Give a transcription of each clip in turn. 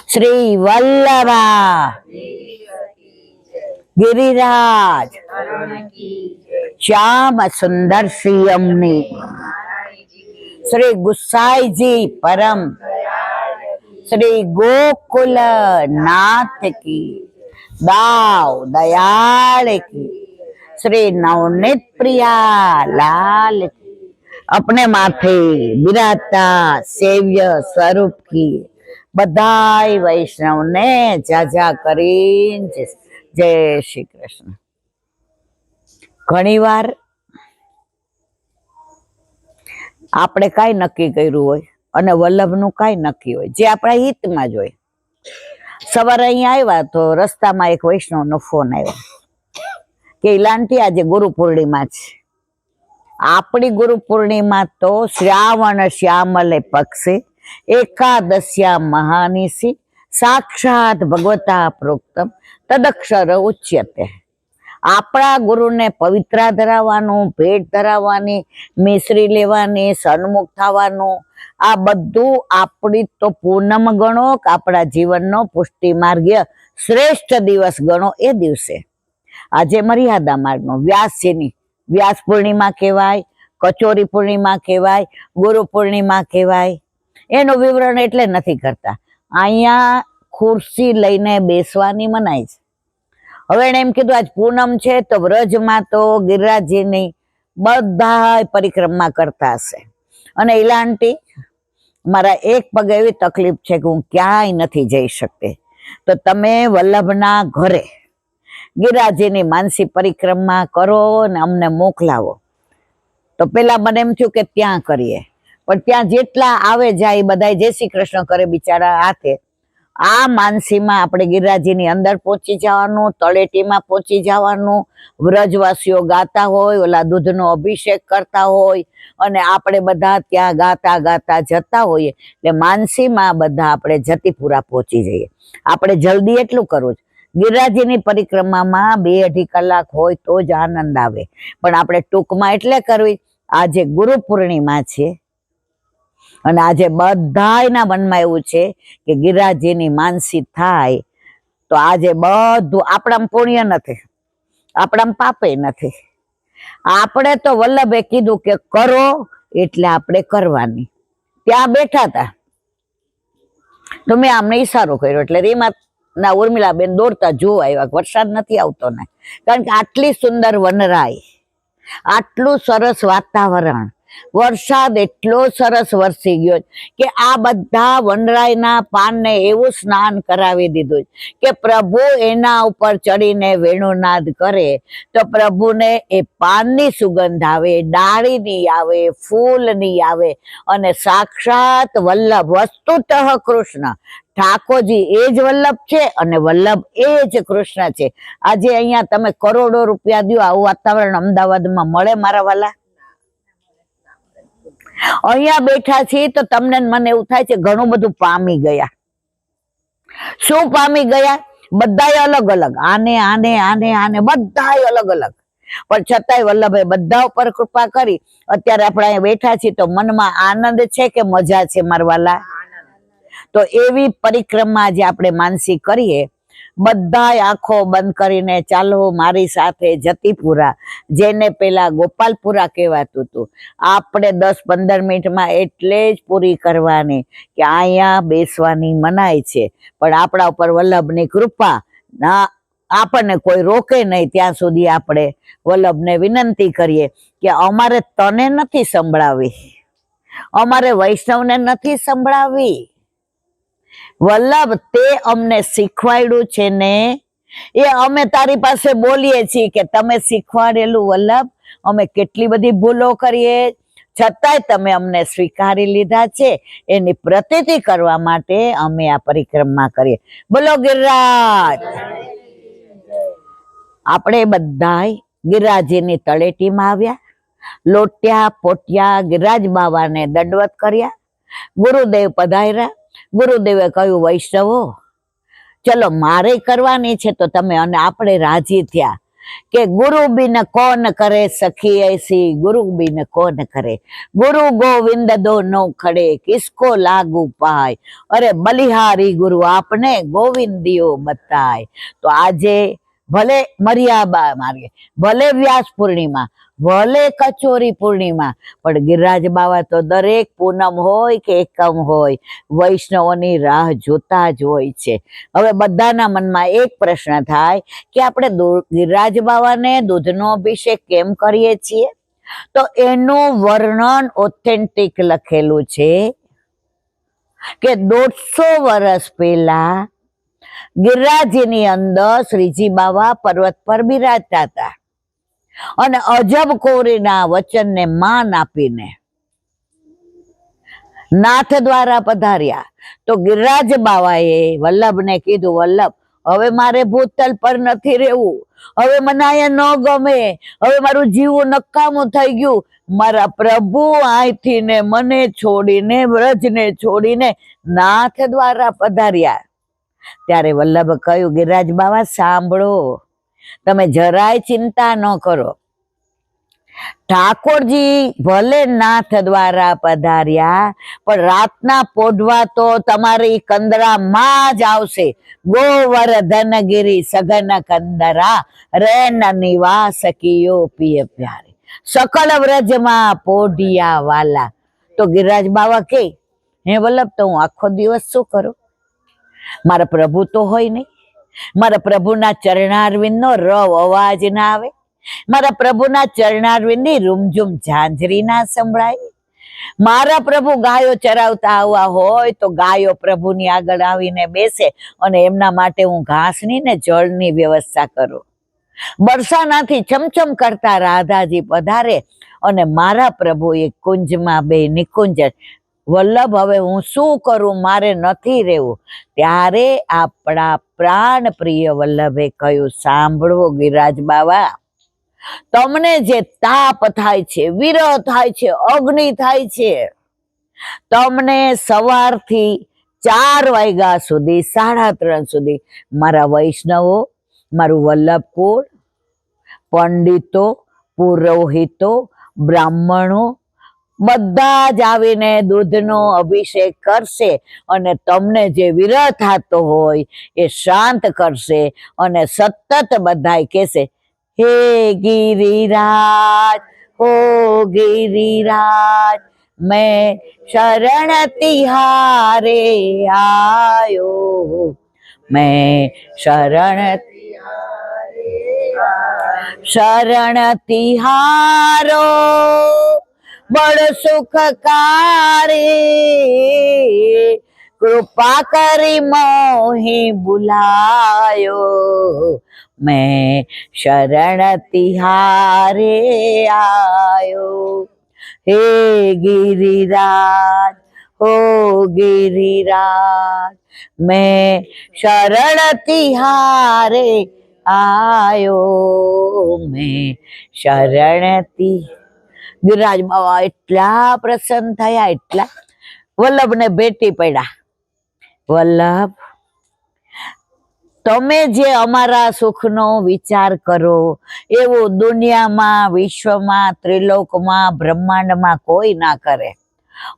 શ્રી વલ્લભા गिरिराज श्याम सुंदर श्रीयमनी श्री गुसाई जी परम श्री गोकुल नाथ की दाव दयाल की श्री नवनीत प्रिया लाल की अपने माथे विराजता सेव्य स्वरूप की बधाई वैष्णव ने जाजा करीने जय श्री कृष्ण। घणी वार આપણે કાંઈ નક્કી કર્યું હોય અને વલ્લભનું કાંઈ નક્કી હોય જે આપણા હિતમાં જ હોય. સવારે અહીંયા આવ્યા તો રસ્તામાં એક વૈષ્ણવનો ફોન આવ્યો કે ઇલાનથી આજે ગુરુ પૂર્ણિમા છે. આપણી ગુરુ પૂર્ણિમા તો શ્રાવણ શ્યામલે પક્ષે એકાદશ્યા મહાનિશી સાક્ષાત ભગવતા પ્રોક્તમ તદક્ષર ઉચ્યતે. આપણા ગુરુને પવિત્રા ધરાવવાનું, ભેટ ધરાવવાની, મિશ્રી લેવાની, સન્મુખ થવાનું, આ બધું આપણી તો પૂનમ ગણો કે આપણા જીવનનો પુષ્ટિ માર્ગીય શ્રેષ્ઠ દિવસ ગણો. એ દિવસે આજે મર્યાદા માર્ગનો વ્યાસજીની વ્યાસ પૂર્ણિમા કહેવાય, કચોરી પૂર્ણિમા કહેવાય, ગુરુ પૂર્ણિમા કહેવાય. એનું વિવરણ એટલે નથી કરતા. અહીંયા ખુરશી લઈને બેસવાની મનાય છે. હવે એને એમ કીધું આજ પૂનમ છે તો વ્રજમાં તો ગિરિરાજજીની બધા પરિક્રમા કરતા હશે અને ઇલાંટી મારા એક પગે એવી તકલીફ છે કે હું ક્યાંય નથી જઈ શકતી, તો તમે વલ્લભના ઘરે ગિરિરાજજીની માનસી પરિક્રમા કરો ને અમને મોકલાવો. તો પેલા મને એમ થયું કે ત્યાં કરીએ, પણ ત્યાં જેટલા આવે જાય બધા જય શ્રી કૃષ્ણ કરે બિચારા હાથે. આ માનસીમાં આપણે ગિરિરાજજીની અંદર પહોંચી જવાનું, તળેટીમાં પહોંચી જવાનું, વ્રજવાસીઓ ગાતા હોય, ઓલા દૂધનો અભિષેક કરતા હોય અને આપણે બધા ત્યાં ગાતા ગાતા જતા હોઈએ. એટલે માનસીમાં બધા આપણે જતીપુરા પહોંચી જઈએ. આપણે જલ્દી એટલું કરવું છે, ગિરિરાજજીની પરિક્રમામાં 2-2.5 કલાક હોય તો જ આનંદ આવે, પણ આપણે ટૂંકમાં એટલે કરવી. આજે ગુરુ પૂર્ણિમા છે અને આજે બધાના મનમાં એવું છે કે ગિરિરાજજીની માનસી થાય તો આજે બધું આપણામાં પુણ્ય નથી, આપણામાં પાપે નથી. આપણે તો વલ્લભે કીધું કે કરો એટલે આપણે કરવાની. ત્યાં બેઠા હતા તો મેં આમને ઈશારો કર્યો એટલે રીમા ના ઉર્મિલાબેન દોડતા જોવા આવ્યા. વરસાદ નથી આવતો ને, કારણ કે આટલી સુંદર વનરાઈ, આટલું સરસ વાતાવરણ, વરસાદ એટલો સરસ વરસી ગયો કે આ બધા વનરાયના પાનને એવું સ્નાન કરાવી દીધું કે પ્રભુ એના ઉપર ચડીને વેણુનાદ કરે તો પ્રભુને એ પાનની સુગંધ આવે, ડાળીની આવે, ફૂલની આવે અને સાક્ષાત વલ્લભ વસ્તુતઃ કૃષ્ણ ઠાકોરજી એ જ વલ્લભ છે અને વલ્લભ એ જ કૃષ્ણ છે. આજે અહીંયા તમે કરોડો રૂપિયા દો, આવું વાતાવરણ અમદાવાદમાં મળે મારા વાલા? અહીંયા બેઠા છીએ તો તમને મને એવું થાય છે ઘણું બધું પામી ગયા. શું પામી ગયા? બધાય અલગ અલગ, આને આને આને આને બધાય અલગ અલગ, પણ છતાંય વલ્લભે બધા ઉપર કૃપા કરી. અત્યારે આપણે અહીંયા બેઠા છીએ તો મનમાં આનંદ છે કે મજા છે મારવાલા? તો એવી પરિક્રમા જે આપણે માનસી કરીએ, બધાય આંખો બંધ કરીને ચાલો મારી સાથે જતીપુરા, જેને પેલા ગોપાલપુરા કહેવાતું હતું, આપણે 10-15 મિનિટમાં એટલે જ પૂરી કરવાની કે અહીંયા બેસવાની મનાય છે. પણ આપણા ઉપર વલ્લભની કૃપા, ના આપણને કોઈ રોકે નહીં ત્યાં સુધી આપણે વલ્લભને વિનંતી કરીએ કે અમારે તને નથી સંભળાવી, અમારે વૈષ્ણવને નથી સંભળાવી. વલ્લભ તે અમને શીખવાડ્યું છે ને એ અમે તારી પાસે બોલીએ છીએ કે તમે શીખવાડેલું વલ્લભ અમે કેટલી બધી ભૂલો કરીએ છતાંય તમે અમને સ્વીકારી લીધા છે, એની પ્રતીતિ કરવા માટે અમે આ પરિક્રમા કરીએ. બોલો ગિરિરાજ. આપણે બધાય ગિરિરાજજીની તળેટીમાં આવ્યા, લોટ્યા પોટ્યા, ગિરિરાજ બાવાને દંડવત કર્યા, ગુરુદેવ પધાર્યા. ગુરુદેવે કહ્યું વૈષ્ણવો ચલો મારે કરવાની છે તો તમે, અને આપણે રાજી થયા. કે ગુરु बिन कौन करे सखी ऐसी, गुरु बिन कौन करे, गुरु गोविंद दोनों खड़े, किसको लागू पाय, अरे बलिहारी गुरु आपने गोविंदियो बताय। तो આજે ભલે મર્યાદા માર્ગે, ભલે વ્યાસ પૂર્ણિમા, ભલે કચોરી પૂર્ણિમા, પણ ગિરિરાજ બાવા તો દરેક પૂનમ હોય કે એકમ હોય વૈષ્ણવોની રાહ જોતા જ હોય છે। હવે બધાના મનમાં એક પ્રશ્ન થાય કે આપણે ગિરિરાજ બાવાને દૂધનો અભિષેક કેમ કરીએ છીએ? તો એનું વર્ણન ઓથેન્ટિક લખેલું છે કે 150 વર્ષ પહેલા ગિરિરાજની અંદર શ્રીજી બાવા પર્વત પર બિરાજતા હતા અને અજબ કોરીના વચનને માન આપીને નાથ દ્વારા પધાર્યા। તો ગિરિરાજ બાવાએ વલ્લભને કીધું, વલ્લભ હવે મારે ભૂતલ પર નથી રહેવું, હવે મને અહીંયા ન ગમે, હવે મારું જીવવું નકામું થઈ ગયું, મારા પ્રભુ અહીંથી ને મને છોડીને, વ્રજને છોડીને નાથ દ્વારા પધાર્યા। ત્યારે વલ્લભ કહ્યું, ગિરિરાજ બાવા સાંભળો, તમે જરાય ચિંતા ન કરો, ઠાકોરજી ભલે નાથ દ્વારા પધાર્યા પણ રાતના પોઢવા તો તમારી કંદરામાં જ આવશે। ગોવર્ધનગીરી સઘન કંદરા, રેન નિવાસ કિયો પિય પ્યારે, સકલ વ્રજમાં પોઢિયા વાલા। તો ગિરિરાજ બાવા કે, હે વલ્લભ તો હું આખો દિવસ શું કરું? મારા પ્રભુ તો હોય નહીં, મારા પ્રભુના ચરણારવિંદનો રવ અવાજ ના આવે, મારા પ્રભુના ચરણારવિંદની રૂમઝૂમ ઝાંઝરી ના સંભળાય, મારા પ્રભુ ગાયો ચરાવતા આવવા હોય તો ગાયો પ્રભુની આગળ આવીને બેસે અને એમના માટે હું ઘાસની ને જળની વ્યવસ્થા કરું। બરસાનાથી છમછમ કરતા રાધાજી પધારે અને મારા પ્રભુ એક કુંજમાં બે નિકુંજ, વલ્લભ હવે હું શું કરું, મારે નથી રહેવું। ત્યારે આપણા પ્રાણ પ્રિય વલ્લભે કહ્યું, સાંભળવો ગિરિરાજ બાવા, તમને જે તાપ થાય છે, વિરહ થાય છે, અગ્નિ થાય છે, તમને સવારથી 4 વાગ્યા સુધી, 3:30 સુધી મારા વૈષ્ણવો, મારું વલ્લભ કુળ, પંડિતો, પુરોહિતો, બ્રાહ્મણો બધા જ આવીને દૂધનો અભિષેક કરશે અને તમને જે વિરહ થતો હોય એ શાંત કરશે અને સતત બધાય કહેશે, હે गिरिराज हो गिरिराज, मैं शरण तिहारे आयो, मैं शरण तिहारो बड़ सुखकारी, कृपा करी मोहि बुलायो, मैं शरण तिहारे आयो। हे गिरिराज हो गिरिराज, मैं शरण तिहारे आयो, मैं शरण ગિરિરાજ બાવા એટલા પ્રસન્ન થયા, એટલા વલ્લભને ભેટી પડ્યા, વલ્લભ તમે જે અમારા સુખનો વિચાર કરો એવું દુનિયામાં, વિશ્વમાં, ત્રિલોકમાં, બ્રહ્માંડમાં કોઈ ના કરે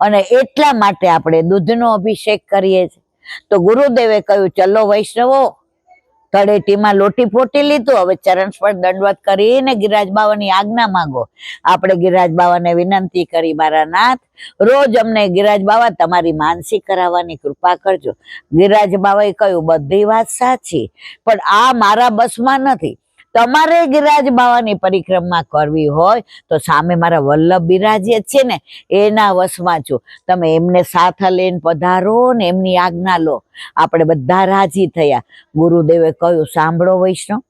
અને એટલા માટે આપણે દૂધનો અભિષેક કરીએ છીએ। તો ગુરુદેવે કહ્યું, ચલો વૈષ્ણવો, તળેટીમાં લોટી પોટી લીધું, હવે ચરણ સ્પર્શ દંડવત કરીને ગિરિરાજ બાવાની આજ્ઞા માંગો। આપણે ગિરિરાજ બાવાને વિનંતી કરી, મારા નાથ રોજ અમને ગિરિરાજ બાવા તમારી માનસી કરાવવાની કૃપા કરજો। ગિરિરાજ બાવાએ કહ્યું, બધી વાત સાચી, પણ આ મારા બસમાં નથી, તમારે ગિરિરાજ બાવાની પરિક્રમા કરવી હોય તો સામે મારા વલ્લભ બિરાજે છે ને એના વશમાં છું, તમે એમને સાથે લઈને પધારો ને એમની આજ્ઞા લો। આપણે બધા રાજી થયા। ગુરુદેવે કહ્યું, સાંભળો વૈષ્ણવ,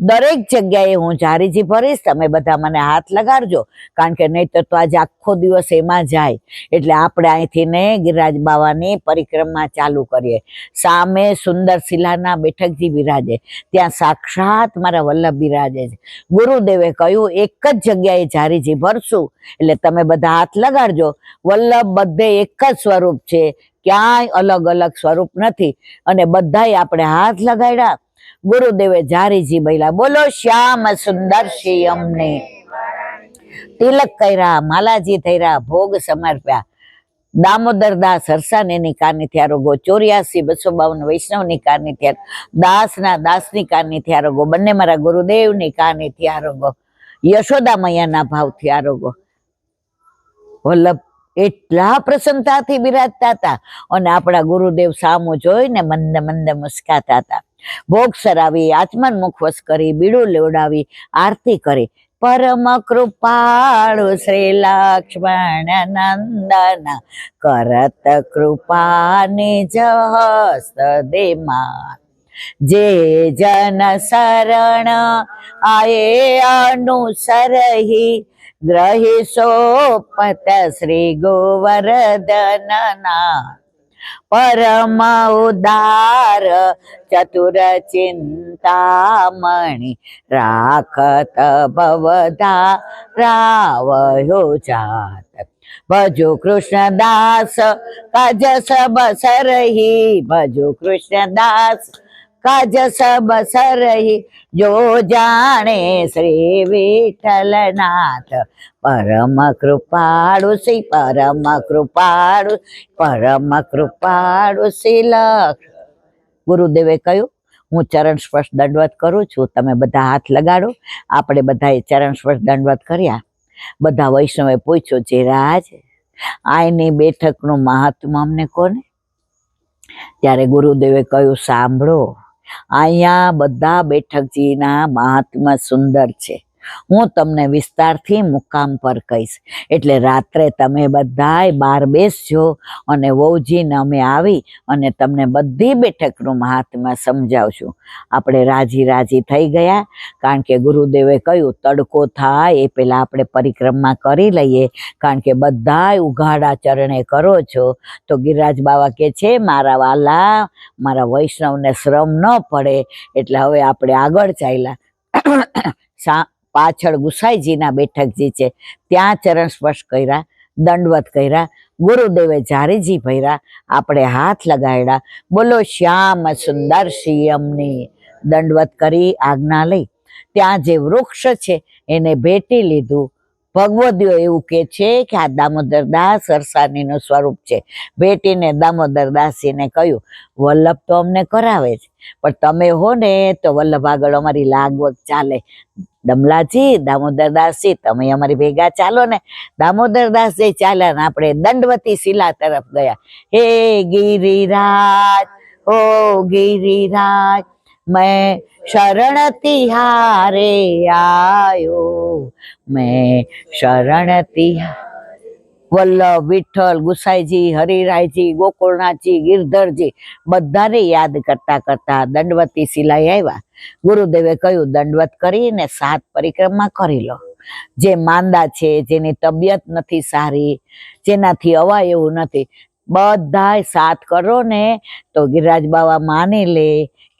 દરેક જગ્યાએ હું જારીજી ભરીશ, તમે બધા મને હાથ લગાડજો, કારણ કે નહીતર તો આજે આખો દિવસ એમાં જાય। એટલે આપણે અહીંથી ને ગિરિરાજ બાવાની પરિક્રમા ચાલુ કરીએ। સામે સુંદર શિલાના બેઠકજી બિરાજે, ત્યાં સાક્ષાત મારા વલ્લભ બિરાજે છે। ગુરુદેવે કહ્યું, એક જ જગ્યાએ જારીજી ભરશું, એટલે તમે બધા હાથ લગાડજો। વલ્લભ બધે એક જ સ્વરૂપ છે, ક્યાંય અલગ અલગ સ્વરૂપ નથી, અને બધાય આપણે હાથ લગાડ્યા ગુરુદેવે જારીજી ભૈલા, બોલો શ્યામ સુંદર શ્રી અમને. તિલક કર્યા, માલાજી થયા, ભોગ સમર્પ્યા. દામોદરદાસ હરસાનેની કારની થયારોગો, 84-252 વૈષ્ણવની કારની થયા, દાસના દાસની કારની થયારોગો, બંને મારા ગુરુદેવની કારની થયારોગો, યશોદા મૈયાના ભાવ થયારોગો. વલ્લભ એટલા પ્રસન્નતાથી બિરાજતા હતા અને આપણા ગુરુદેવ સામું જોઈને મંદ મંદ મુસ્કાતા હતા. ભોગ સરાવી, આચમન મુખવસ કરી, બીડું લેવડાવી, આરતી કરી. પરમ કૃપાળુ શ્રી લક્ષ્મણ નંદન કરત કૃપા નિજ હસ્ત દેમાં, જે જન શરણ આયે અનુસરહી, ગ્રહી સોપત શ્રી ગોવર્ધનના. પરમ ઉદાર ચતુર ચિંતામણી, રાખત ભવધા રાવયો જાત. ભજો કૃષ્ણદાસ કાજ સબ સરહી, ભજો કૃષ્ણદાસ કાજ સબ સરહી, જો જાણે શ્રી વિઠ્ઠલનાથ. પરમ કૃપાળુ શ્રી, પરમ કૃપાળુ, પરમ કૃપાળુ શ્રી લક્ષ્મણ. ગુરુદેવે કહ્યું, હું ચરણ સ્પર્શ દંડવત કરું છું, તમે બધા હાથ લગાડો. આપણે બધાએ ચરણ સ્પર્શ દંડવત કર્યા. બધા વૈષ્ણવે પૂછ્યું, જે રાજ આયની બેઠકનું મહાત્મા અમને કોને? ત્યારે ગુરુદેવે કહ્યું, સાંભળો, અહીંયા બધા બેઠકજીના મહાત્મા સુંદર છે. હું તમને વિસ્તારથી મુકામ પર કહીશ. એટલે રાત્રે તમે બધાય બહાર બેસજો અને વહુજીને અમે આવી અને તમને બધી બેઠકનું મહાત્મા સમજાવશું. આપણે રાજી રાજી થઈ ગયા, કારણ કે ગુરુદેવે કહ્યું તડકો થાય એ પહેલાં આપણે પરિક્રમા કરી લઈએ, કારણ કે બધાય ઉઘાડા ચરણે કરો છો. તો ગિરિરાજ બાવા કે છે, મારા વાલા, મારા વૈષ્ણવને શ્રમ ન પડે એટલે હવે આપણે આગળ ચાલ્યા. પાછળ ગુસાઈજીના બેઠકજી છે, ત્યાં ચરણ સ્પર્શ કર્યા, દંડવત કર્યા. ગુરુદેવે જારીજી ભર્યા, આપણે હાથ લગાડ્યા. બોલો શ્યામ સુંદર શ્રી અમની. દંડવત કરી આજ્ઞા લઈ ત્યાં જે વૃક્ષ છે એને ભેટી લીધું. ભગવદીઓ એવું કે છે કે આ દામોદરદાસ સરસાનીનું સ્વરૂપ છે. ભેટીને દામોદરદાસજીને કહ્યું, વલ્લભ તો અમને કરાવે છે, પણ તમે હો ને તો વલ્લભ આગળ અમારી લાગવગ ચાલે. દમલાજી, દામોદરદાસજી, તમે અમારી ભેગા ચાલો ને. દામોદરદાસજી ચાલ્યા ને આપણે દંડવતી શિલા તરફ ગયા. હે ગિરિરાજ, ઓ ગિરિરાજ, मैं शरण तिहारे आयो, मैं शरण तिहारे. વલ્લભ, વિઠ્ઠલ, ગુસાઈજી, હરિરાયજી, ગોકુળનાથજી, ગિરધરજી બધાને યાદ કરતા કરતા દંડવતી શિલાએ આવ્યા. ગુરુદેવે કહ્યું, દંડવત કરીને 7 પરિક્રમા કરી લો. જે માંદા છે, જેની તબિયત નથી સારી, જેનાથી અવાય એવું નથી, બધાય 7 કરો ને તો ગિરિરાજ બાવા માની લે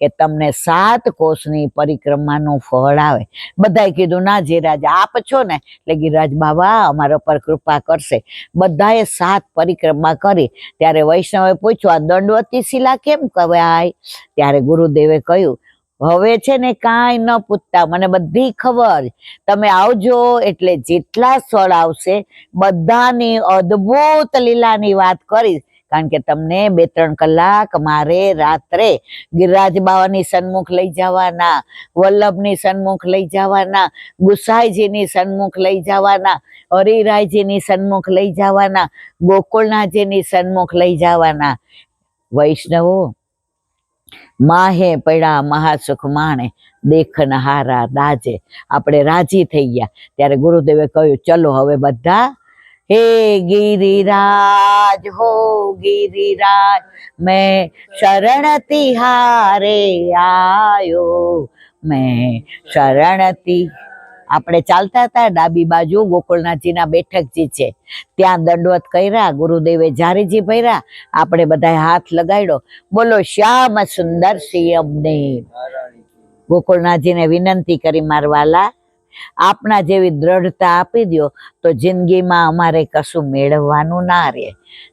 કે તમને 7 કોષની પરિક્રમાનું ફળ આવે. બધાએ કીધું, ના જે રાજા આપ છો ને એટલે ગિરિરાજ બાવા અમારા પર કૃપા કરશે. બધાએ 7 પરિક્રમા કરી. ત્યારે વૈષ્ણવે પૂછ્યું, આ દંડવતી શિલા કેમ કહેવાય? ત્યારે ગુરુદેવે કહ્યું, હવે છે ને કાંઈ ન પૂછતા, મને બધી ખબર. તમે આવજો એટલે જેટલા સ્થળ આવશે બધાની અદ્ભુત લીલાની વાત કરીશ. કારણ કે તમને 2-3 કલાક મારે રાત્રે ગિરિરાજ બાવાની સન્મુખ લઈ જવાના, વલ્લભની સન્મુખ લઈ જવાના, ગુસાઈજીની સન્મુખ લઈ જવાના, હરિરાયજીની સન્મુખ લઈ જવાના, ગોકુળનાથજીની સન્મુખ લઈ જવાના. વૈષ્ણવો, માહે પડ્યા મહાસુખ માણે, દેખનહારા દાજે. આપણે રાજી થઈ ગયા. ત્યારે ગુરુદેવે કહ્યું, ચલો હવે બધા, हे गिरिराज हो गिरिराज, मैं शरण तिहारे आयो, मैं शरण ति. આપણે ચાલતા હતા, ડાબી બાજુ ગોકુળનાથજીના બેઠકજી છે, ત્યાં દંડવત કર્યા. ગુરુદેવે જારીજી ભર્યા, આપણે બધાએ હાથ લગાડ્યો. બોલો શ્યામ સુંદર શ્રી અમને. ગોકુળનાથજીને વિનંતી કરી, મારવાલા, આપના જેવી દ્રઢતા આપી દો તો જિંદગીમાં અમારે કશું મેળવવાનું ના રહે.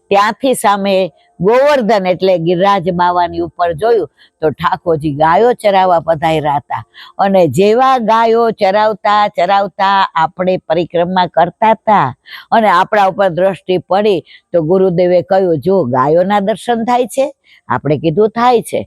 ત્યાંથી સામે ગોવર્ધન એટલે ગિરિરાજ બાવાની ઉપર જોયું તો ઠાકોરજી ગાયો ચરાવવા પધાર્યા હતા. અને જેવા ગાયો ચરાવતા ચરાવતા આપણે પરિક્રમા કરતા હતા અને આપણા ઉપર દ્રષ્ટિ પડી તો ગુરુદેવે કહ્યું, જો ગાયોના દર્શન થાય છે? આપણે કીધું થાય છે.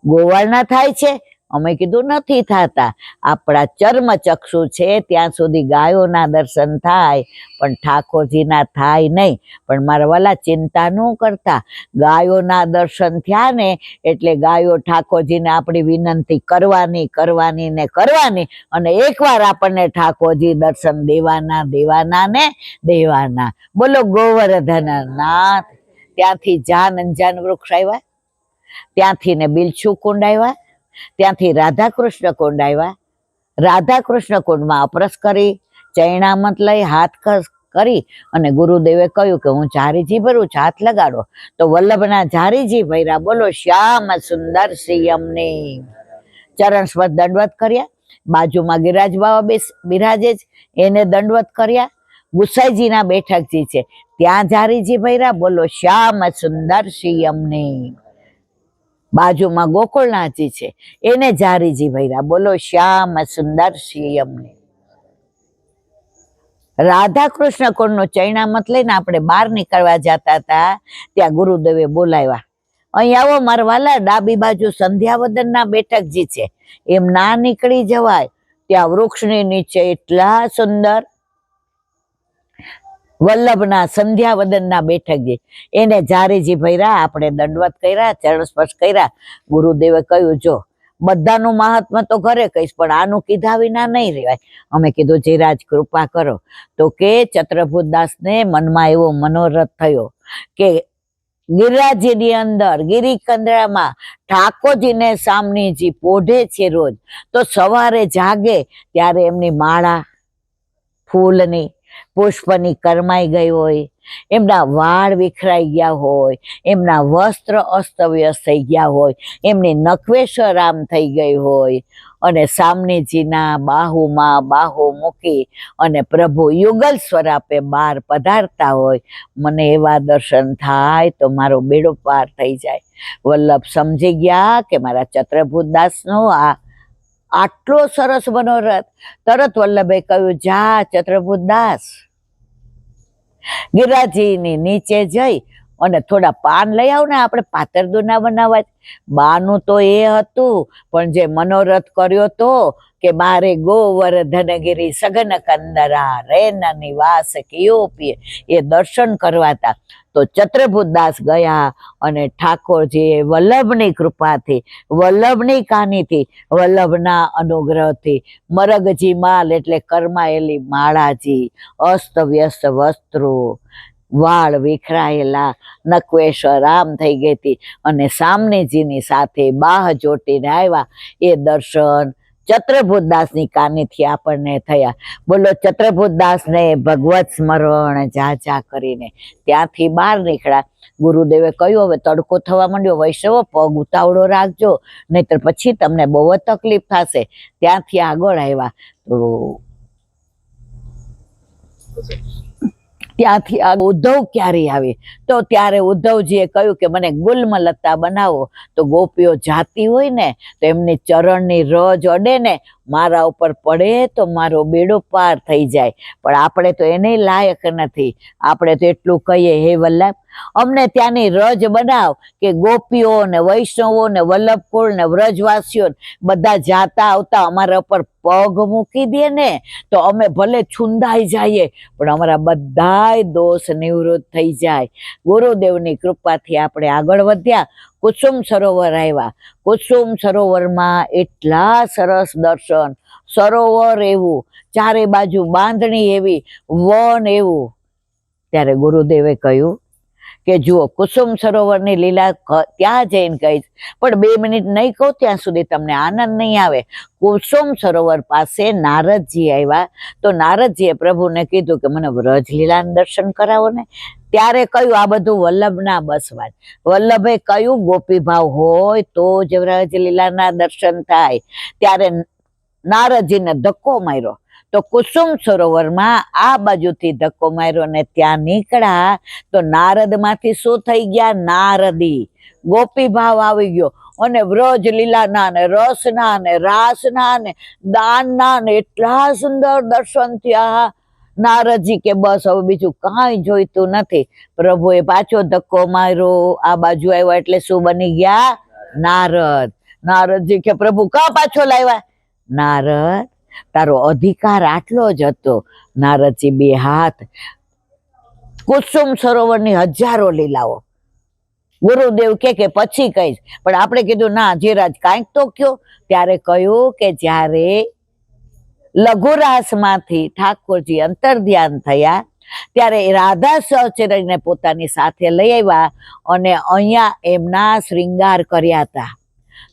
ગોવાળના થાય છે? અમે કીધું નથી થતા. આપણા ચર્મ ચક્ષુ છે ત્યાં સુધી ગાયોના દર્શન થાય, પણ ઠાકોરજીના થાય નહીં. પણ મારા વાલા ચિંતા ન કરતા, ગાયોના દર્શન થયા ને એટલે ગાયો ઠાકોરજીને આપણી વિનંતી કરવાની કરવાની ને કરવાની, અને એકવાર આપણને ઠાકોરજી દર્શન દેવાના દેવાના ને દેવાના. બોલો ગોવર્ધન નાથ. ત્યાંથી જાન અંજાન વૃક્ષ આવ્યા, ત્યાંથી ને બિલછુ કુંડ આવ્યા, ત્યાંથી રાધા કૃષ્ણ કુંડ આવ્યા. રાધા કૃષ્ણ કુંડમાં અપરસ કરી, ચૈણામત લઈ હાથ કરી અને ગુરુદેવે કહ્યું કે હું ઝારીજી ભરું છું, હાથ લગાડો. તો વલ્લભના ઝારીજી ભર્યા. બોલો શ્યામ સુંદર શ્રીયમને. ચરણ સ્પર્શ દંડવત કર્યા. બાજુમાં ગિરિરાજ બાવા બિરાજે જ, એને દંડવત કર્યા. ગુસાઈજીના બેઠકજી છે ત્યાં ઝારીજી ભર્યા. બોલો શ્યામ સુંદર શ્રીયમને. બાજુમાં ગોકુળનાથજી છે એને ઝારીજી ભર્યા. બોલો શ્યામ સુંદર શ્રીયમને. રાધા કૃષ્ણ કુંડનો ચૈણામત લઈને આપણે બહાર નીકળવા જતા હતા ત્યાં ગુરુદેવે બોલાવ્યા, અહીં આવો મારા વાલા. ડાબી બાજુ સંધ્યાવદનના બેઠકજી છે, એમ ના નીકળી જવાય. ત્યાં વૃક્ષની નીચે એટલા સુંદર વલ્લભના સંધ્યાવદનના બેઠકજી, એને ઝારીજી ભર્યા. આપણે દંડવત કર્યા, ચરણ સ્પર્શ કર્યા. ગુરુદેવે કહ્યું, જો બધાનું મહાત્મા તો ઘરે કહીશ, પણ આનું કીધા વિના નહીં રહેવાય. અમે કીધું જીરાજ કૃપા કરો. તો કે ચત્રભુતદાસને મનમાં એવો મનોરથ થયો કે ગિરિરાજની અંદર ગિરિકંદરામાં ઠાકોરજીને સામનેજી પોઢે છે રોજ. તો સવારે જાગે ત્યારે એમની માળા ફૂલની પુષ્પની કરમાઈ ગઈ હોય, એમના વાળ વિખરાઈ ગયા હોય, એમના વસ્ત્ર અસ્તવ્યસ્ત થઈ ગયા હોય, એમની નખવેશ આમ થઈ ગઈ હોય, અને સામનેજીના બાહુમાં બાહુ મૂકી અને પ્રભુ યુગલ સ્વરાપે બહાર પધારતા હોય. મને એવા દર્શન થાય તો મારો બેડો પાર થઈ જાય. વલ્લભ સમજી ગયા કે મારા ચત્રભુતદાસનો આટલો સરસ મનોરથ. તરત વલ્લભે કહ્યું, જા ચત્રભુતદાસ, ગિરિરાજજીની નીચે જઈ અને થોડા પાન લઈ આવ ને, આપણે પાતરદુના બનાવવા. બાનું તો એ હતું, પણ જે મનોરથ કર્યો તો કે મારે ગોવર્ધનગીરી સઘન કંદરા રેન નિવાસ કિયો પીએ, એ દર્શન કરવાતા. તો ચત્રભુતદાસ ગયા અને ઠાકોરજીએ વલ્લભની કૃપાથી, વલ્લભની કાનીથી, વલ્લભના અનુગ્રહથી મરગજી માલ એટલે કરમાયેલી માળાજી, અસ્તવ્યસ્ત વસ્ત્રો, વાળ વિખરાયેલા, નખવેશ આમ થઈ ગઈ હતી, અને સામનેજીની સાથે બાહ જોટીને આવ્યા. એ દર્શન ચત્રભુતદાસની કાનીથી આપણને થયા. બોલો ચત્રભુતદાસને ભગવત સ્મરણ જા જા કરીને ત્યાંથી બહાર નીકળ્યા. ગુરુદેવે કહ્યું, હવે તડકો થવા માંડ્યો, વૈષ્ણવો પગ ઉતાવળો રાખજો, નહીતર પછી તમને બહુ જ તકલીફ થશે. ત્યાંથી આગળ આવ્યા તો ત્યાંથી ઉદ્ધવ ક્યારે આવે તો ત્યારે ઉદ્ધવજીએ કહ્યું કે મને ગુલમલતા બનાવો. તો ગોપીઓ જાતી હોય ને તો એમની ચરણની રજ અડે ને મારા ઉપર પડે તો મારો બેડો પાર થઈ જાય. પણ આપણે તો એને લાયક નથી. આપણે તો એટલું કહીએ, હે વલ્લભ અમને ત્યાંની રજ બનાવ કે ગોપીઓ ને વૈષ્ણવો ને વલ્લભકુળ ને વ્રજવાસીઓ બધા જાતા આવતા અમારા ઉપર પગ મૂકી દે ને તો અમે ભલે છુંદાઈ જઈએ પણ અમારા બધાય દોષ નિવૃત્ત થઈ જાય. ગુરુદેવની કૃપાથી આપણે આગળ વધ્યા. કુસુમ સરોવર આવ્યા. કુસુમ સરોવરમાં એટલા સરસ દર્શન, સરોવર એવું, ચારે બાજુ બાંધણી એવી, વન એવું. ત્યારે ગુરુદેવે કહ્યું કે જુઓ કુસુમ સરોવરની લીલા ત્યાં જઈને કહીશ, પણ 2 મિનિટ નહીં કહું ત્યાં સુધી તમને આનંદ નહીં આવે. કુસુમ સરોવર પાસે નારદજી આવ્યા. તો નારદજીએ પ્રભુને કીધું કે મને વ્રજલીલાના દર્શન કરાવો ને. ત્યારે કહ્યું આ બધું વલ્લભના બસવા જ. વલ્લભે કહ્યું ગોપી ભાવ હોય તો જ વ્રજલીલાના દર્શન થાય. ત્યારે નારદજીને ધક્કો માર્યો. તો કુસુમ સરોવરમાં આ બાજુથી ધક્કો માર્યો ને ત્યાં નીકળ્યા તો નારદમાંથી શું થઈ ગયા? નારદી, ગોપી ભાવ આવી ગયો અને વ્રજ લીલાના ને રસના ને રાસના ને દાનના ને એટલા સુંદર દર્શન થયા. નારદજી કે બસ હવે બીજું કાંઈ જોઈતું નથી. પ્રભુએ પાછો ધક્કો માર્યો, આ બાજુ આવ્યા એટલે શું બની ગયા? નારદ. નારદજી કે પ્રભુ કા પાછો લાવ્યા? નારદ, તારો અધિકાર આટલો જ હતો. નારદજી બે હાથ, કુસુમ સરોવરની હજારો લીલાઓ ગુરુદેવ કે પછી કહીશ, પણ આપણે કીધું ના જીરાજ કાંઈક તો કયો. ત્યારે કહ્યું કે જ્યારે લઘુરાસમાંથી ઠાકોરજી અંતર ધ્યાન થયા ત્યારે રાધા સહચરીને પોતાની સાથે લઈ આવ્યા અને અહીંયા એમના શ્રૃંગાર કર્યા હતા.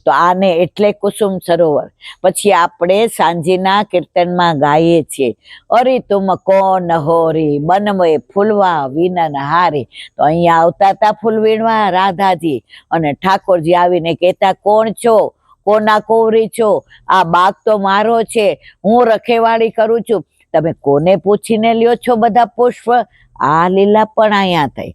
તો આને એટલે કુસુમ સરોવર. પછી આપણે સાંજના કીર્તનમાં ગાઈએ છીએ, અરે તુમ કોન હોરી બનવે ફૂલવા વિનન હારી. તો અહીંયા આવતા હતા ફૂલ વીણવા રાધાજી, અને ઠાકોરજી આવીને કહેતા કોણ છો, કોના કોવરી છો? આ બાગ તો મારો છે, હું રખેવાળી કરું છું, તમે કોને પૂછીને લ્યો છો બધા પુષ્પ? આ લીલા પણ અહીંયા થઈ.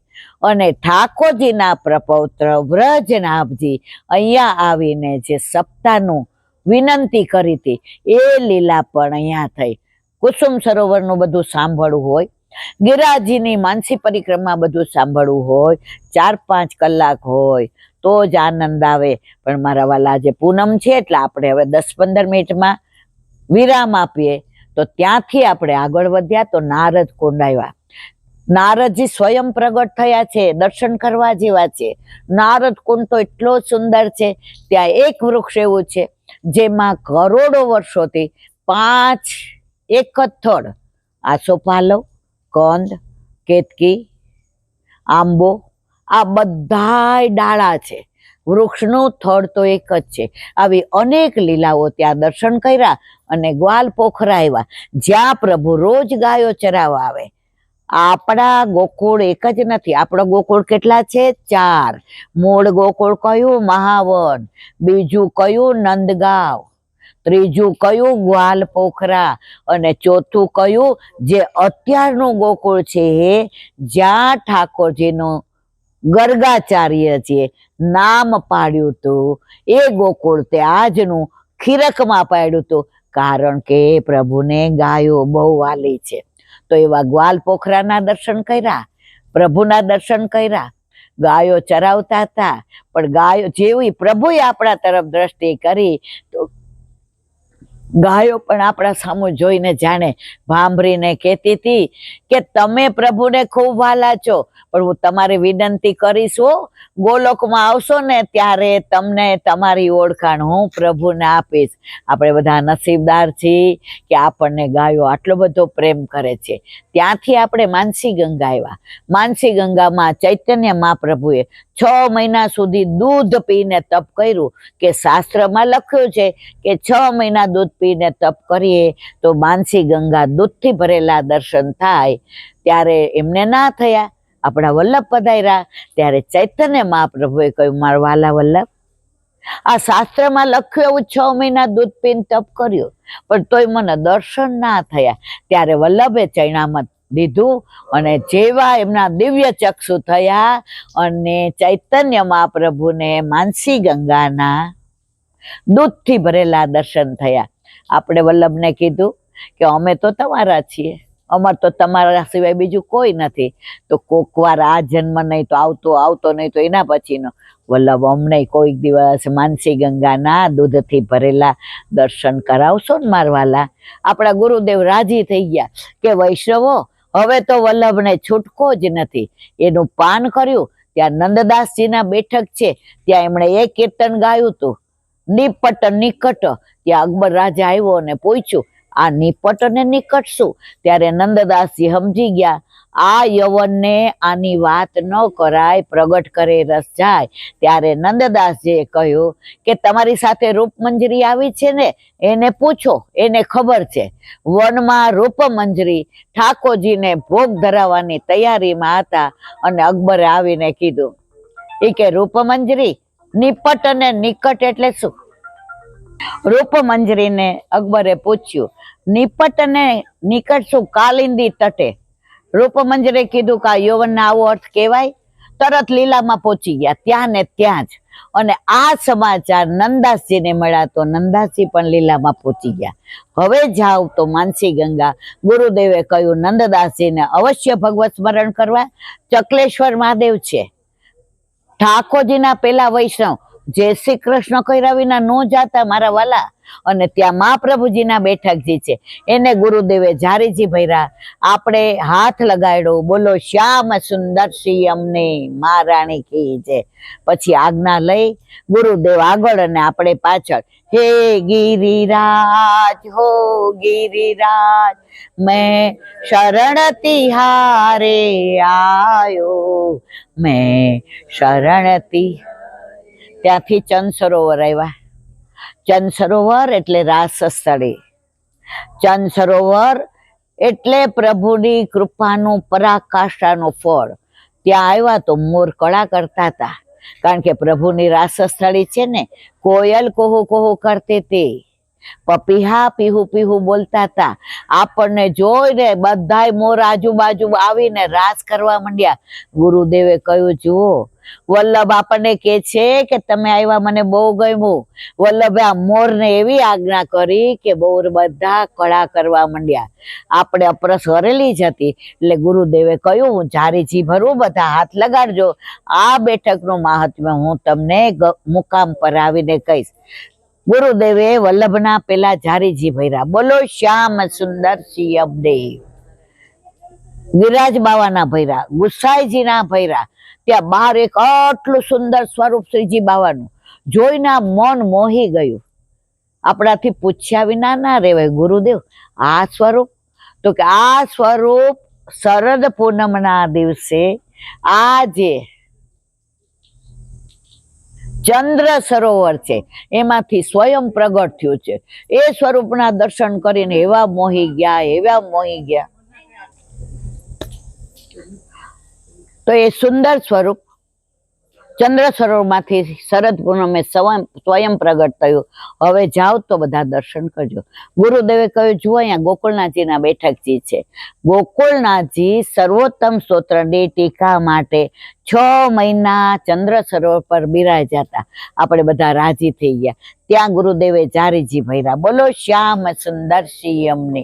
અને ઠાકોરજીના પ્રપૌત્ર વ્રજનાભજી અહીંયા આવીને જે સપ્તાહનું વિનંતી કરી હતી એ લીલા પણ અહીંયા થઈ. કુસુમ સરોવરનું બધું સાંભળવું હોય, ગિરાજીની માનસી પરિક્રમા બધું સાંભળવું હોય, 4-5 કલાક હોય તો જ આનંદ આવે. પણ મારા વાલા જે પૂનમ છે એટલે આપણે હવે 10-15 મિનિટમાં વિરામ આપીએ. તો ત્યાંથી આપણે આગળ વધ્યા તો નારદ કુંડ આવ્યા. નારદજી સ્વયં પ્રગટ થયા છે, દર્શન કરવા જેવા છે. નારદ કુંડ તો એટલો સુંદર છે. ત્યાં એક વૃક્ષ એવું છે જેમાં કરોડો વર્ષોથી 5 એક જ થડ, આસોપાલવ, કંદ, કેતકી, આંબો, આ બધાય ડાળા છે. વૃક્ષનું થડ તો એક જ છે. આવી અનેક લીલાઓ ત્યાં દર્શન કર્યા અને ગ્વાલ પોખરા આવ્યા જ્યાં પ્રભુ રોજ ગાયો ચરાવવા આવે. આપણા ગોકુળ એક જ નથી, આપણો ગોકુળ કેટલા છે? 4. મૂળ ગોકુળ કયું? મહાવન. બીજું કયું? નંદગાંવ. ત્રીજું કયું? ગ્વાલ પોખરા. અને ચોથું કયું? જે અત્યારનું ગોકુળ છે જ્યાં ઠાકોરજીનું ગર્ગાચાર્યજીએ નામ પાડ્યું હતું એ ગોકુળ તે આજનું ખીરકમાં પાડ્યું હતું, કારણ કે પ્રભુને ગાયો બહુ વાલી છે. તો એવા ગ્વાલ પોખરાના દર્શન કર્યા, પ્રભુના દર્શન કર્યા. ગાયો ચરાવતા હતા, પણ ગાયો જેવી પ્રભુએ આપણા તરફ દ્રષ્ટિ કરી તો ગાયો પણ આપણા સામું જોઈને જાણે ભાંભરીને કહેતી હતી કે તમે પ્રભુને ખૂબ વાલા છો, પણ હું તમારી વિનંતી કરીશ, ગોલોકમાં આવશો ને ત્યારે તમને તમારી ઓળખાણ હું પ્રભુને આપીશ. આપણે બધા નસીબદાર છીએ કે આપણને ગાયો આટલો બધો પ્રેમ કરે છે. ત્યાંથી આપણે માનસી ગંગા આવ્યા. માનસી ગંગામાં ચૈતન્ય મહાપ્રભુએ 6 મહિના સુધી દૂધ પીને તપ કર્યું, કે શાસ્ત્રમાં લખ્યું છે કે 6 મહિના દૂધ પીને તપ કરીએ તો માનસી ગંગા દૂધથી ભરેલા દર્શન થાય. ત્યારે એમને ના થયા. આપણા વલ્લભ પધાર્યા ત્યારે ચૈતન્ય મહાપ્રભુએ કહ્યું, મારા વાલા વલ્લભ, આ શાસ્ત્રમાં લખ્યું એવું 6 મહિના દૂધ પીને તપ કર્યું, પણ તોય મને દર્શન ના થયા. ત્યારે વલ્લભે ચૈણામત દીધું અને જેવા એમના દિવ્ય ચક્ષુ થયા અને ચૈતન્ય મહાપ્રભુને માનસી ગંગાના દૂધથી ભરેલા દર્શન થયા. આપણે વલ્લભને કીધું કે અમે તો તમારા છીએ, અમાર તો તમારા સિવાય બીજું કોઈ નથી. તો કોક વાર આ જન્મ નહીં તો આવતો નહીં તો એના પછીનો. વલ્લભ અમને કોઈક દિવસ માનસી ગંગાના દૂધથી ભરેલા દર્શન કરાવશો ને મારવાલા? આપણા ગુરુદેવ રાજી થઈ ગયા કે વૈષ્ણવો હવે તો વલ્લભને છૂટકો જ નથી. એનું પાન કર્યું. ત્યાં નંદદાસજીના બેઠક છે, ત્યાં એમણે એક કીર્તન ગાયું હતું, નિપટ નિકટ. ત્યાં અકબર રાજા આવ્યો અને પૂછ્યું, આ નિપટ ને નિકટ શું? ત્યારે નંદદાસજી સમજી ગયા, આ યવનને આની વાત ન કરાય, પ્રગટ કરે રસ જાય. ત્યારે નંદદાસજીએ કહ્યું કે તમારી સાથે રૂપમંજરી આવી છે ને, એને પૂછો, એને ખબર છે. વનમાં રૂપમંજરી ઠાકોરજીને ભોગ ધરાવવાની તૈયારીમાં હતા અને અકબરે આવીને કીધું, એ કે રૂપમંજરી નિપટ અને નિકટ એટલે શું? રૂપમંજરીને અકબરે પૂછ્યું, નિપટ ને નિકટશું કાલિંદી તટે. રૂપમંજરે કીધું કે આ યૌવનના આવો અર્થ કહેવાય. તરત લીલામાં પહોંચી ગયા ત્યાં ને ત્યાં જ. અને આ સમાચાર નંદાસજીને મળ્યા તો નંદાસજી પણ લીલામાં પહોંચી ગયા. હવે જાવ તો માનસી ગંગા. ગુરુદેવે કહ્યું નંદદાસજીને અવશ્ય ભગવત સ્મરણ કરવા. ચકલેશ્વર મહાદેવ છે, ઠાકોરજીના પેલા વૈષ્ણવ, જય શ્રી કૃષ્ણ કર્યા વિના નો જાતા મારા વાલા. અને ત્યાં મહાપ્રભુજીના બેઠકજી છે, એને ગુરુદેવે જારીજી ભર્યા. આપણે હાથ લગાડ્યો, બોલો શ્યામ સુંદર શ્રી અમને મહારાણી કી છે. પછી આજ્ઞા લઈ ગુરુદેવ આગળ અને આપણે પાછળ. હે ગિરિરાજ હો ગિરિરાજ, મેં શરણ તિહારે આયો, મેં શરણ. ત્યાંથી ચંદ સરોવર આવ્યા. ચંદ સરોવર એટલે રાસ સ્થળી. ચંદ સરોવર એટલે પ્રભુની કૃપાનું પરાકાષ્ઠાનું ફળ. ત્યાં આવ્યા તો મોર કળા કરતા હતા, કારણ કે પ્રભુની રાસ સ્થળી છે ને. કોયલ કોહુ કોહુ કરતી હતી, પપીહા પીહુ પીહુ બોલતા હતા. આપણને જોઈને બધાય મોર આજુબાજુ આવીને રાસ કરવા માંડ્યા. ગુરુદેવે કહ્યું, જુઓ વલ્લભ આપણને કે છે કે તમે આવ્યા, મને બહુ ગમ્યું. વલ્લભે આ મોરને એવી આજ્ઞા કરી કે મોર બધા કળા કરવા માંડ્યા. આપણે અપરસ હરેલી જ હતી. એટલે ગુરુદેવે કહ્યું, હું જારીજી ભરું, બધા હાથ લગાડજો. આ બેઠકનું મહાત્મ્ય હું તમને મુકામ પર આવીને કહીશ. ગુરુદેવે વલ્લભના પેલા જારીજી ભર્યા. બોલો શ્યામ સુંદર શ્રી અબદેવ. વિરાજ બાવાના ભર્યા, ગુસાઈજીના ભર્યા. ત્યાં બહાર એક આટલું સુંદર સ્વરૂપ શ્રીજી બાવાનું જોઈને મન મોહી ગયું. આપણાથી પૂછ્યા વિના ના રહેવાય. ગુરુદેવ આ સ્વરૂપ? તો કે આ સ્વરૂપ શરદ પૂનમના દિવસે આ જે ચંદ્ર સરોવર છે એમાંથી સ્વયં પ્રગટ થયું છે. એ સ્વરૂપના દર્શન કરીને એવા મોહી ગયા, એવા મોહી ગયા. તો એ સુંદર સ્વરૂપ ચંદ્ર સરોવરમાંથી શરદ પૂનમે સ્વયં પ્રગટ થયું. હવે જાઓ તો બધા દર્શન કરજો. ગુરુદેવે કહ્યું, જુઓ અહીંયા ગોકુળનાથજીના બેઠકજી છે. ગોકુળનાથજી સર્વોત્તમ સ્તોત્રની ટીકા માટે 6 મહિના ચંદ્ર સરોવર પર બિરાજ્યા હતા. આપણે બધા રાજી થઈ ગયા. ત્યાં ગુરુદેવે જારીજી ભર્યા. બોલો શ્યામ સુંદર શ્રી અમને.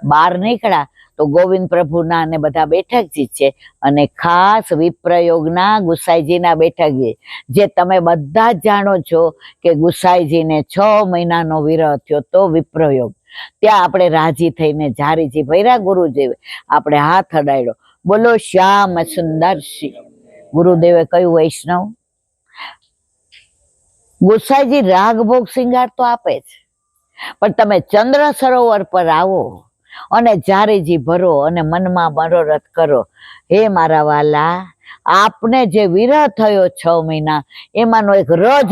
બહાર નીકળ્યા તો ગોવિંદ પ્રભુના ને બધા બેઠકજી છે, અને ખાસ વિપ્રયોગના ગુસાઈજીના બેઠકજી, જે તમે બધા જ જાણો છો કે ગુસાઈજીને 6 મહિનાનો વિરહ થયો તો વિપ્રયોગ. ત્યાં આપણે રાજી થઈને જારીજી ભર્યા. ગુરુદેવે આપણે હાથ અડાડ્યો. બોલો શ્યામ સુંદર શ્રી. ગુરુદેવે કહ્યું, વૈષ્ણવ ગુસાઈજી રાગ ભોગ શિંગાર તો આપે જ, પણ તમે ચંદ્ર સરોવર પર આવો અને જારીજી ભરો અને મનમાં મનોરથ કરો. હે મારા વાલા, આપને જે વિરહ થયો 6 મહિના, એમાંનો એક રજ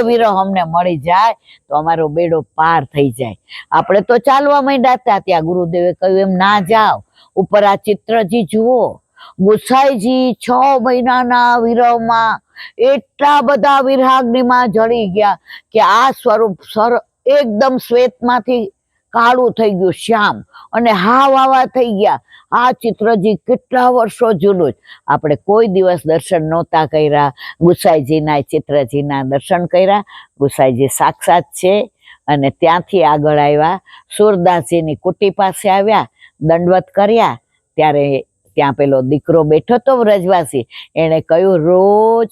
વિરહ અમને મળી જાય તો અમારો બેડો પાર થઈ જાય. આપણે તો ચાલવા માંડ્યા હતા. ત્યાં ગુરુદેવે કહ્યું, એમ ના જાઓ, ઉપર આ ચિત્રજી જુઓ. ગુસાઈજી 6 મહિનાના વિરહમાં એટલા બધા વિરહાગ્નિમાં જળી ગયા કે આ સ્વરૂપ એકદમ શ્વેતમાંથી કાળું થઈ ગયું, શ્યામ, અને હાવ આવા થઈ ગયા. આ ચિત્રજી કેટલા વર્ષો જૂનું. આપણે કોઈ દિવસ દર્શન નહોતા કર્યા. ગુસાઈજીના ચિત્રજીના દર્શન કર્યા. ગુસાઈજી સાક્ષાત છે. અને ત્યાંથી આગળ આવ્યા, સુરદાસજીની કુટી પાસે આવ્યા, દંડવત કર્યા. ત્યારે ત્યાં પેલો દીકરો બેઠો તો વ્રજવાસી, એને કહ્યું, રોજ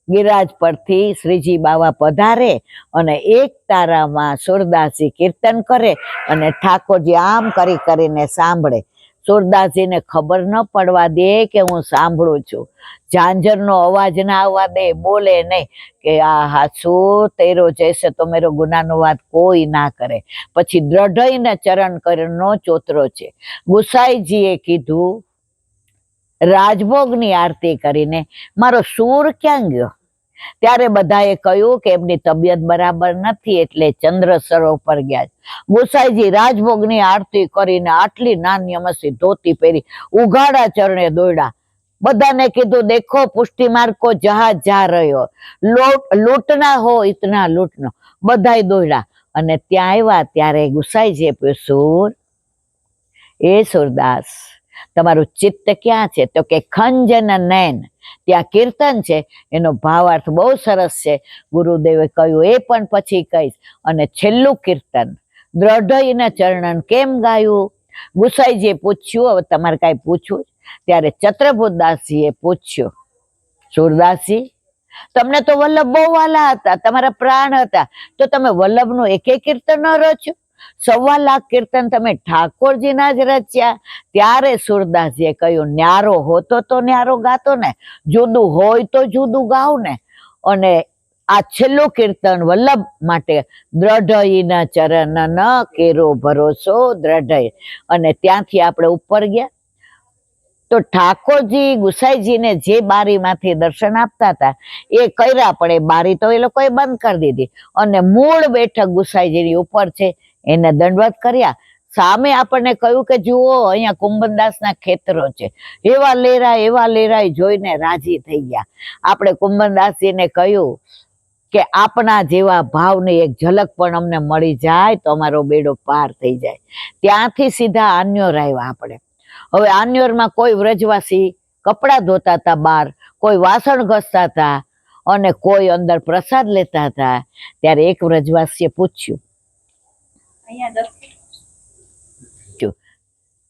ગિરાજ પરથી શ્રીજી બાવા પધારે અને એક તારામાં સુરદાસજી કીર્તન કરે અને ઠાકોરજી આમ કરી કરીને સાંભળે. સુરદાસજીને ખબર ન પડવા દે કે હું સાંભળું છું. ઝાંઝરનો અવાજ ના આવવા દે, બોલે નહીં કે આ હાસુ તેરો જૈસે તો મેરો ગુનાનો વાત કોઈ ના કરે. પછી દ્રઢઈને ચરણ કરનો ચોતરો છે. ગુસાઈજીએ કીધું, રાજભોગની આરતી કરીને મારો સૂર ક્યાં ગયો? ત્યારે બધાએ કહ્યું કે એમની તબિયત બરાબર નથી એટલે ચંદ્ર સરોવર પર ગયા. ગુસાઈજી રાજભોગની આરતી કરીને આટલી નાની અમસી ધોતી પહેરી ઉઘાડા ચરણે દોડ્યા. બધાને કીધું, દેખો પુષ્ટિ માર્ગ કો જહાજ જા રહ્યો, લૂંટના હો ઇતના લૂંટનો. બધાય દોડ્યા. અને ત્યાં આવ્યા ત્યારે ગુસાઈજીએ પૂછ્યું, એ સુરદાસ, તમારું ચિત્ત ક્યાં છે? તો કે ખંજન નૈન, ત્યાં કીર્તન છે. એનો ભાવાર્થ બહુ સરસ છે. ગુરુદેવે કહ્યું એ પણ પછી કહીશ. અને છેલ્લું કીર્તન દ્રઢઈને ચરણન કેમ ગાયું? ગુસાઈજીએ પૂછ્યું, હવે તમારે કાંઈ પૂછવું? ત્યારે ચત્રભુતદાસજીએ પૂછ્યું, સુરદાસજી, તમને તો વલ્લભ બહુ વાલા હતા, તમારા પ્રાણ હતા, તો તમે વલ્લભનું એક કીર્તન ન રચ્યું? 1.25 લાખ કીર્તન તમે ઠાકોરજીના જ રચ્યા. ત્યારે સુરદાસજીએ કહ્યું, ન્યારો હોતો તો ન્યારો ગાતો ને, જુદું હોય તો જુદું ગાવ ને. અને આ છેલ્લું કીર્તન વલ્લભ માટે, દ્રઢઈના ચરણ ન કેરો ભરોસો દ્રઢઈ. અને ત્યાંથી આપણે ઉપર ગયા તો ઠાકોરજી ગુસાઈજીને જે બારીમાંથી દર્શન આપતા હતા એ કર્યા, પણ એ બારી તો એ લોકોએ બંધ કરી દીધી. અને મૂળ બેઠક ગુસાઈજીની ઉપર છે, એને દંડવત કર્યા. સામે આપણને કહ્યું કે જુઓ અહીંયા કુંભનદાસના ખેતરો છે. એવા લેરાય જોઈને રાજી થઈ ગયા. આપણે કુંભનદાસજીને કહ્યું કે આપના જેવા ભાવની એક ઝલક પણ અમને મળી જાય તો અમારો બેડો પાર થઈ જાય. ત્યાંથી સીધા આન્યોર આવ્યા આપણે. હવે આન્યોરમાં કોઈ વ્રજવાસી કપડાં ધોતા હતા બહાર, કોઈ વાસણ ઘસતા હતા અને કોઈ અંદર પ્રસાદ લેતા હતા. ત્યારે એક વ્રજવાસીએ પૂછ્યું,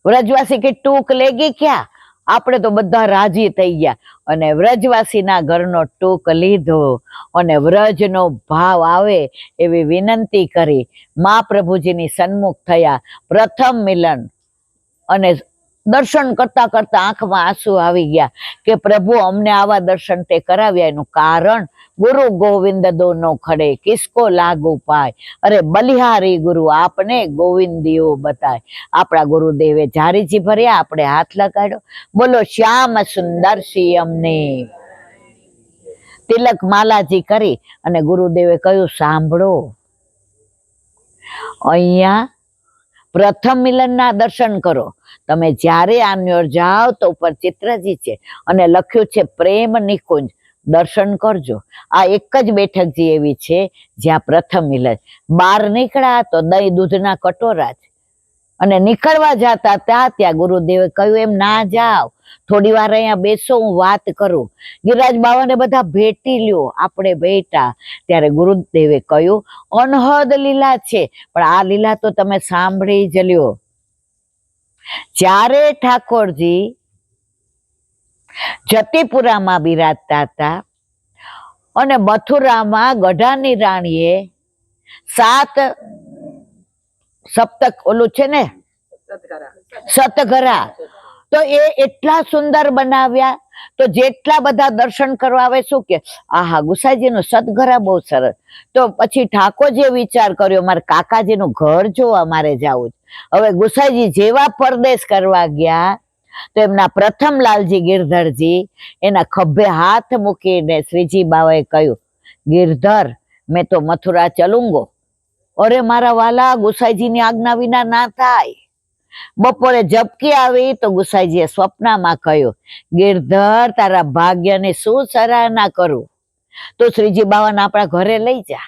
વ્રજવાસી કે ટૂંક લેગી ક્યાં? આપણે તો બધા રાજી થઈ ગયા અને વ્રજવાસીના ઘરનો ટૂંક લીધો અને વ્રજનો ભાવ આવે એવી વિનંતી કરી મહાપ્રભુજીની સન્મુખ થયા. પ્રથમ મિલન. અને દર્શન કરતા કરતા આંખમાં આંસુ આવી ગયા કે પ્રભુ અમને આવા દર્શન તે કરાવ્યા. એનું કારણ, ગુરુ ગોવિંદ દોનો ખડે કિસકો લાગુ પાય, અરે બલિહારી ગુરુ આપને ગોવિંદીઓ બતાય. આપણા ગુરુદેવે જારીજી ભર્યા, આપણે હાથ લગાડ્યો. બોલો શ્યામ સુંદર સિંહ અમને. તિલક માલાજી કરી અને ગુરુદેવે કહ્યું, સાંભળો, અહીંયા પ્રથમ મિલનના દર્શન કરો. તમે જ્યારે આન્યોર જાઓ તો ઉપર ચિત્રજી છે અને લખ્યું છે પ્રેમ નિકુંજ, દર્શન કરજો. આ એક જ બેઠકજી એવી છે જ્યાં પ્રથમ મિલન. બહાર નીકળ્યા તો દહીં દૂધના કટોરા જ. અને નીકળવા જતા ત્યાં ગુરુદેવે કહ્યું, એમ ના જાઓ, થોડી વાર અહીંયા બેસો, હું વાત કરું. ગિરિરાજ બાવાને બધા ભેટી લ્યો. આપણે બેઠા ત્યારે ગુરુદેવે કહ્યું, અનહદ લીલા છે, પણ આ લીલા તો તમે સાંભળી જ લ્યો. જ્યારે ઠાકોરજી જતીપુરામાં બિરાજતા હતા અને મથુરામાં ગઢાની રાણીએ 7 સપ્તક ઓલું છે ને સતઘરા, તો એ એટલા સુંદર બનાવ્યા. તો જેટલા બધા દર્શન કરવા આવે શું કે આહા ગુસાઈજીનું સતઘરા બહુ સરસ. તો પછી ઠાકોરજીએ વિચાર કર્યો, મારા કાકાજીનું ઘર જોવા મારે જવું. હવે ગુસાઈજી જેવા પરદેશ કરવા ગયા તો એમના પ્રથમ લાલજી ગિરધરજી એના ખભે હાથ મૂકીને શ્રીજી બાવાએ કહ્યું, ગિરધર મેં તો મથુરા ચલુંગો. અરે મારા વાલા, ગુસાઈજીની આજ્ઞા વિના ના થાય. બપોરે ઝબકી આવી તો ગુસાઈજીએ સ્વપ્નમાં કહ્યું, ગિરધર તારા ભાગ્યની શું સરાહના કરું, તો શ્રીજી બાવાને આપણા ઘરે લઈ જા.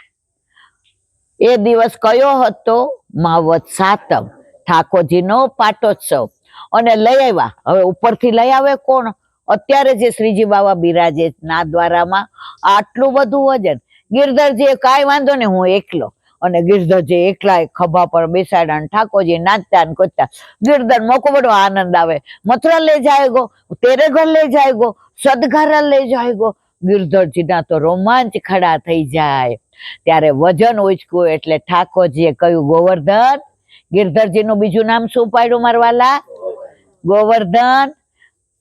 એ દિવસ કયો હતો? માવત સાતમ, ઠાકોરજીનો પાટોત્સવ. અને લઈ આવ્યા. હવે ઉપરથી લઈ આવે કોણ? અત્યારે જે શ્રીજી બાવા બિરાજે નાથદ્વારામાં, આટલું બધું વજન. ગિરધરજી કાંઈ વાંધો ને, હું એકલો. અને ગિરધરજી એકલા ખભા પર બેસાડ્યા અને ઠાકોરજી નાચતા ને કૂદતા. ગિરધર મોકો બડો આનંદ આવે. મથુરા લઈ જાયગો, તેરે ઘર લઈ જાયગો, સદઘરા લઈ જાયગો. ગિરધરજીના તો રોમાંચ ખડા થઈ જાય. ત્યારે વજન ઉચક્યું એટલે ઠાકોરજીએ કહ્યું, ગોવર્ધન. ગિરધરજીનું બીજું નામ શું પાડ્યું મારા વાલા? ગોવર્ધન.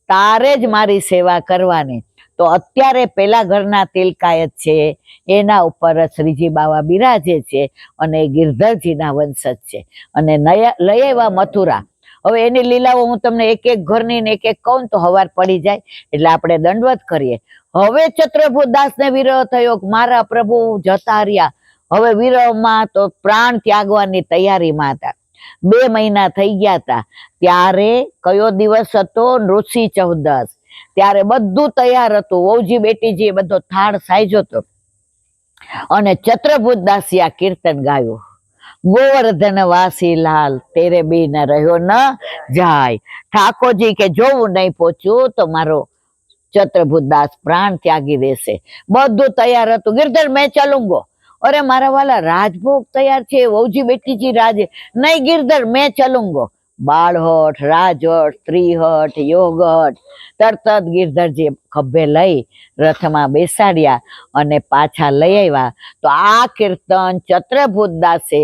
તારે જ મારી સેવા કરવાની. તો અત્યારે પેલા ઘરના તિલકાયત છે, એના ઉપર શ્રીજી બાવા બિરાજે છે અને ગિરધરજીના વંશજ છે. અને લઈ આવ્યા મથુરા. હવે એની લીલાઓ હું તમને એક એક ઘરની ને એક એક કહું તો હવાર પડી જાય, એટલે આપણે દંડવત કરીએ. હવે ચત્રભુતદાસને વિરહ થયો, મારા પ્રભુ જતા રહ્યા. હવે વિરહમાં તો પ્રાણ ત્યાગવાની તૈયારીમાં હતા. 2 મહિના થઈ ગયા હતા. ત્યારે કયો દિવસ હતો? નૃષિ ચૌદસ. ત્યારે બધું તૈયાર હતું. વહુજી બેટીજી બધો થાળ સાઈજો હતો અને ચત્રભુતદાસી આ કીર્તન ગાયું. गोवर्धन वासी लाल तेरे भी न રહ્યો ન જાય. ઠાકોરજી કે જોવું નહીં પહોંચ્યું તો મારો ચતુર્ભુજદાસ પ્રાણ ત્યાગી દેશે. બધું તૈયાર હતું. ગિરધર મેં ચાલુંગો. અરે મારા વાલા રાજભોગ તૈયાર છે, વહુજી બેટીજી રાજે. નહીં ગિરધર મેં ચાલુંગો. બાળહઠ, રાજહઠ, સ્ત્રીહઠ, યોગહઠ. તરત જ ગિરધરજી ખભે લઈ રથમાં બેસાડ્યા અને પાછા લઈ આવ્યા. તો આ કીર્તન ચતુર્ભુજદાસે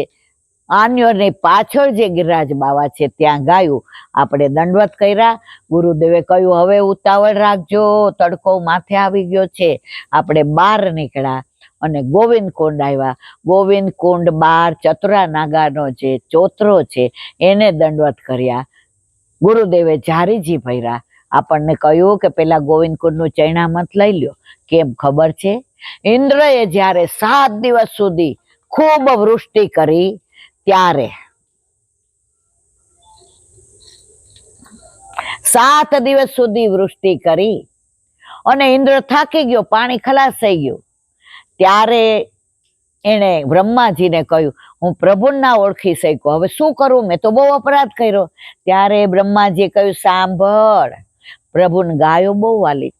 આન્યોની પાછળ જે ગિરિરાજ બાવા છે ત્યાં ગાયું. આપણે દંડવત કર્યા. ગુરુદેવે કહ્યું હવે ઉતાવળ રાખજો, તડકો માથે આવી ગયો છે. આપણે બહાર નીકળ્યા અને ગોવિંદ કુંડ આવ્યા. ગોવિંદ કુંડ બાર ચતુરા નાગાનો જે ચોતરો છે એને દંડવત કર્યા. ગુરુદેવે જારીજી ભર્યા. આપણને કહ્યું કે પેલા ગોવિંદ કુંડનું ચૈણામત લઈ લ્યો. કેમ ખબર છે? ઇન્દ્રએ જ્યારે 7 દિવસ સુધી ખૂબ વૃષ્ટિ કરી ત્યારે 7 દિવસ સુધી વૃષ્ટિ કરી અને ઇન્દ્ર થાકી ગયો, પાણી ખલાસ થઈ ગયું. ત્યારે એને બ્રહ્માજીને કહ્યું હું પ્રભુને ના ઓળખી શક્યો, હવે શું કરું? મેં તો બહુ અપરાધ કર્યો. ત્યારે બ્રહ્માજીએ કહ્યું સાંભળ, પ્રભુને ગાયો બહુ વાલી.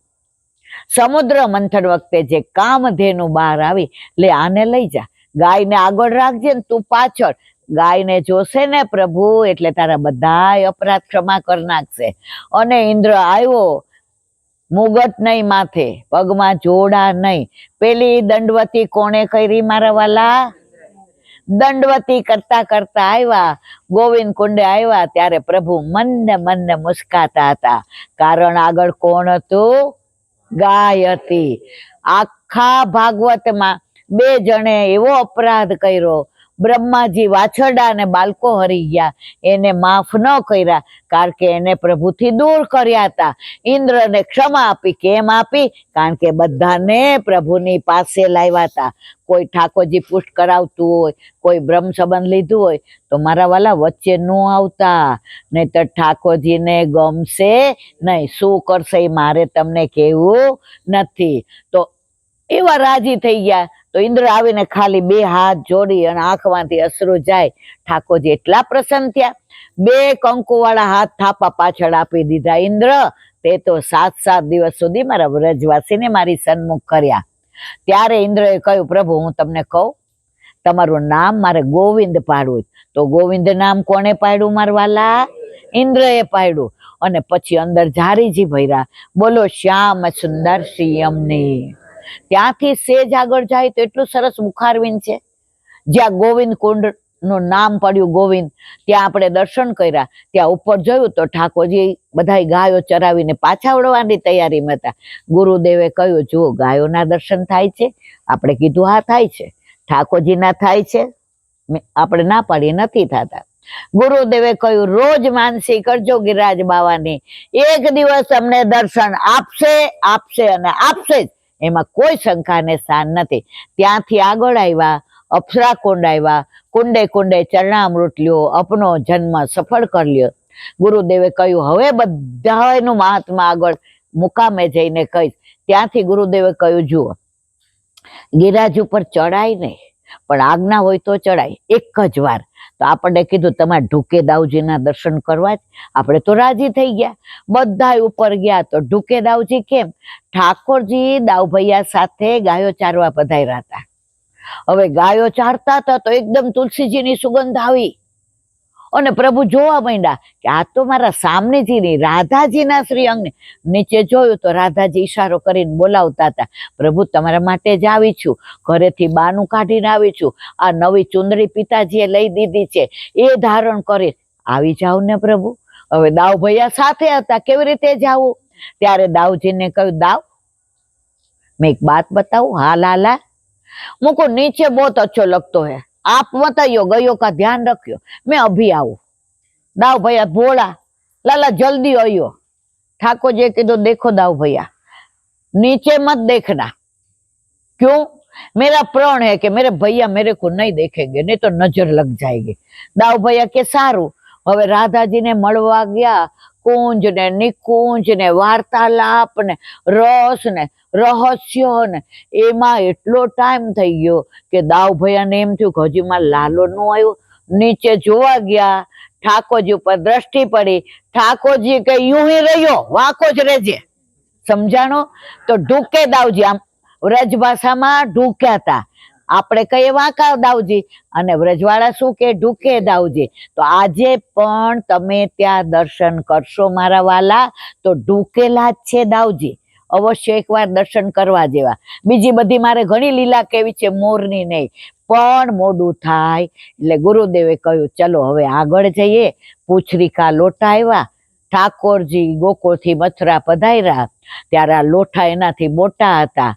સમુદ્ર મંથન વખતે જે કામધેનુ બહાર આવી, લે આને લઈ જા, ગાયને આગળ રાખજે ને તું પાછળ. ગાયને જોશે ને પ્રભુ એટલે તારા બધા અપરાધ ક્ષમા કરી નાખશે. અને ઇન્દ્ર આવ્યો, મુગટ નહીં માથે, પગમાં જોડા નહીં. પેલી દંડવતી કોણે કરી મારા વાલા? દંડવતી કરતા કરતા આવ્યા, ગોવિંદ કુંડે આવ્યા ત્યારે પ્રભુ મનને મનને મુસ્કાતા હતા. કારણ આગળ કોણ હતું? ગાય હતી. આખા ભાગવતમાં 2 જણે એવો અપરાધ કર્યો. બ્રહ્માજી વાછરડા અને બાળકો હરી ગયા, એને માફ ન કર્યા કારણ કે એને પ્રભુથી દૂર કર્યા હતા. ઇન્દ્રને ક્ષમા આપી. કેમ આપી? કારણ કે બધાને પ્રભુની પાસે લાવ્યા હતા. કોઈ ઠાકોરજી પુષ્ટ કરાવતું હોય, કોઈ બ્રહ્મ સંબંધ લીધું હોય તો મારા વાલા વચ્ચે ન આવતા, નહીતર ઠાકોરજીને ગમશે નહીં. શું કરશે એ મારે તમને કહેવું નથી. તો એવા રાજી થઈ ગયા. તો ઇન્દ્ર આવીને ખાલી 2 હાથ જોડી અને આંખમાંથી અશ્રુ જાય. ઠાકોરજી એટલા પ્રસન્ન થયા. 2 કંકુવાળા હાથ થાપા પાછળ આપી દીધા. ઇન્દ્ર તે તો 7 દિવસ સુધી મારા વ્રજવાસીને મારી સન્મુખ કર્યા. ત્યારે ઇન્દ્રએ કહ્યું પ્રભુ હું તમને કહું, તમારું નામ મારે ગોવિંદ પાડવું. તો ગોવિંદ નામ કોને પાડ્યું મારા વાલા? ઇન્દ્રએ પાડ્યું. અને પછી અંદર જારીજી ભર્યા, બોલો શ્યામ સુંદર શ્રીયમની. ત્યાંથી સેજ આગળ જાય તો એટલું સરસ મુખારવિંદ છે. જ્યાં ગોવિંદ કુંડ નું નામ પડ્યું ગોવિંદ, ત્યાં આપણે દર્શન કર્યા. ત્યાં ઉપર જોયું તો ઠાકોરજી બધા ગાયો ચરાવીને પાછા વળવાની તૈયારીમાં હતા. ગુરુદેવે કહ્યું જુઓ ગાયોના દર્શન થાય છે? આપણે કીધું હા થાય છે. ઠાકોરજીના થાય છે? આપણે ના પાડીએ નથી થતા. ગુરુદેવે કહ્યું રોજ માનસી કરજો ગિરિરાજ બાવાની, એક દિવસ અમને દર્શન આપશે આપશે અને આપશે જ, એમાં કોઈ શંકાને સ્થાન નથી. ત્યાંથી આગળ આવ્યા, અપ્સરા કુંડ આવ્યા. કુંડે કુંડે ચરણામૃત લ્યો, અપનો જન્મ સફળ કરી લ્યો. ગુરુદેવે કહ્યું હવે બધાનું મહાત્મા આગળ મુકામે જઈને કહીશ. ત્યાંથી ગુરુદેવે કહ્યું જુઓ ગિરિરાજ ઉપર ચડાય નહીં, પણ આજ્ઞા હોય તો ચડાય એક જ વાર. તો આપણને કીધું તમારે ઢુકે દાઉજીના દર્શન કરવા જ. આપણે તો રાજી થઈ ગયા, બધા ઉપર ગયા. તો ઢુકે દાઉજી કેમ? ઠાકોરજી દાઉભૈયા સાથે ગાયો ચારવા પધાર્યા હતા. હવે ગાયો ચારતા હતા તો એકદમ તુલસીજીની સુગંધ આવી અને પ્રભુ જોવા માંડ્યા કે આ તો મારા સામનેજીની રાધાજીના શ્રી અંગને. નીચે જોયું તો રાધાજી ઈશારો કરીને બોલાવતા હતા, પ્રભુ તમારા માટે જ આવી છું, ઘરેથી બાનું કાઢીને આવી છું, આ નવી ચુંદડી પિતાજીએ લઈ દીધી છે એ ધારણ કરી આવી જાવ ને પ્રભુ. હવે દાઉભૈયા સાથે હતા, કેવી રીતે જાવું? ત્યારે દાઉજીને કહ્યું દાવ मैं एक बात बताऊं? हाँ लाला, मुझको नीचे बहुत अच्छा लगता है, आप बताइयो गयो का ध्यान रखियो, मैं अभी आऊं। दाऊ भैया बोला लाला जल्दी आइयो। ठाकुर जी की तो देखो दाऊ भैया नीचे मत देखना, क्यों? मेरा प्रण है कि मेरे भैया मेरे को नहीं देखेंगे, नहीं तो नजर लग जाएगी। दाऊ भैया के सारू। હવે રાધાજીને મળવા ગયા, કુંજ ને નિકુંજ ને વાર્તાલાપ ને રસ ને રહસ્ય ને એમાં એટલો ટાઈમ થઈ ગયો કે દાવ ભૈયાને એમ થયું કે હજી માં લાલો નો આવ્યો. નીચે જોવા ગયા, ઠાકોરજી ઉપર દ્રષ્ટિ પડી. ઠાકોરજી કે યું હી રહ્યો, વાંકો જ રહેજે. સમજાણો? તો ઢૂકે દાવજી, આમ વ્રજ ભાષામાં ઢૂક્યા હતા, આપણે કહીએ વાંકા દાવજી, અને વ્રજવાળા શું કે ઢૂકે દાવજી. તો આજે પણ તમે ત્યાં દર્શન કરશો મારા વાલા તો ઢૂકેલા જ છે દાવજી. અવશ્ય એકવાર દર્શન કરવા જેવા. બીજી બધી મારે ઘણી લીલા કેવી છે, મોરની નહીં, પણ મોડું થાય એટલે ગુરુદેવે કહ્યું ચલો હવે આગળ જઈએ. પૂછરીકા લોટા આવ્યા, ઠાકોરજી ગોકુળથી મથુરા પધાર્યા ત્યારે આ લોઠા એનાથી મોટા હતા.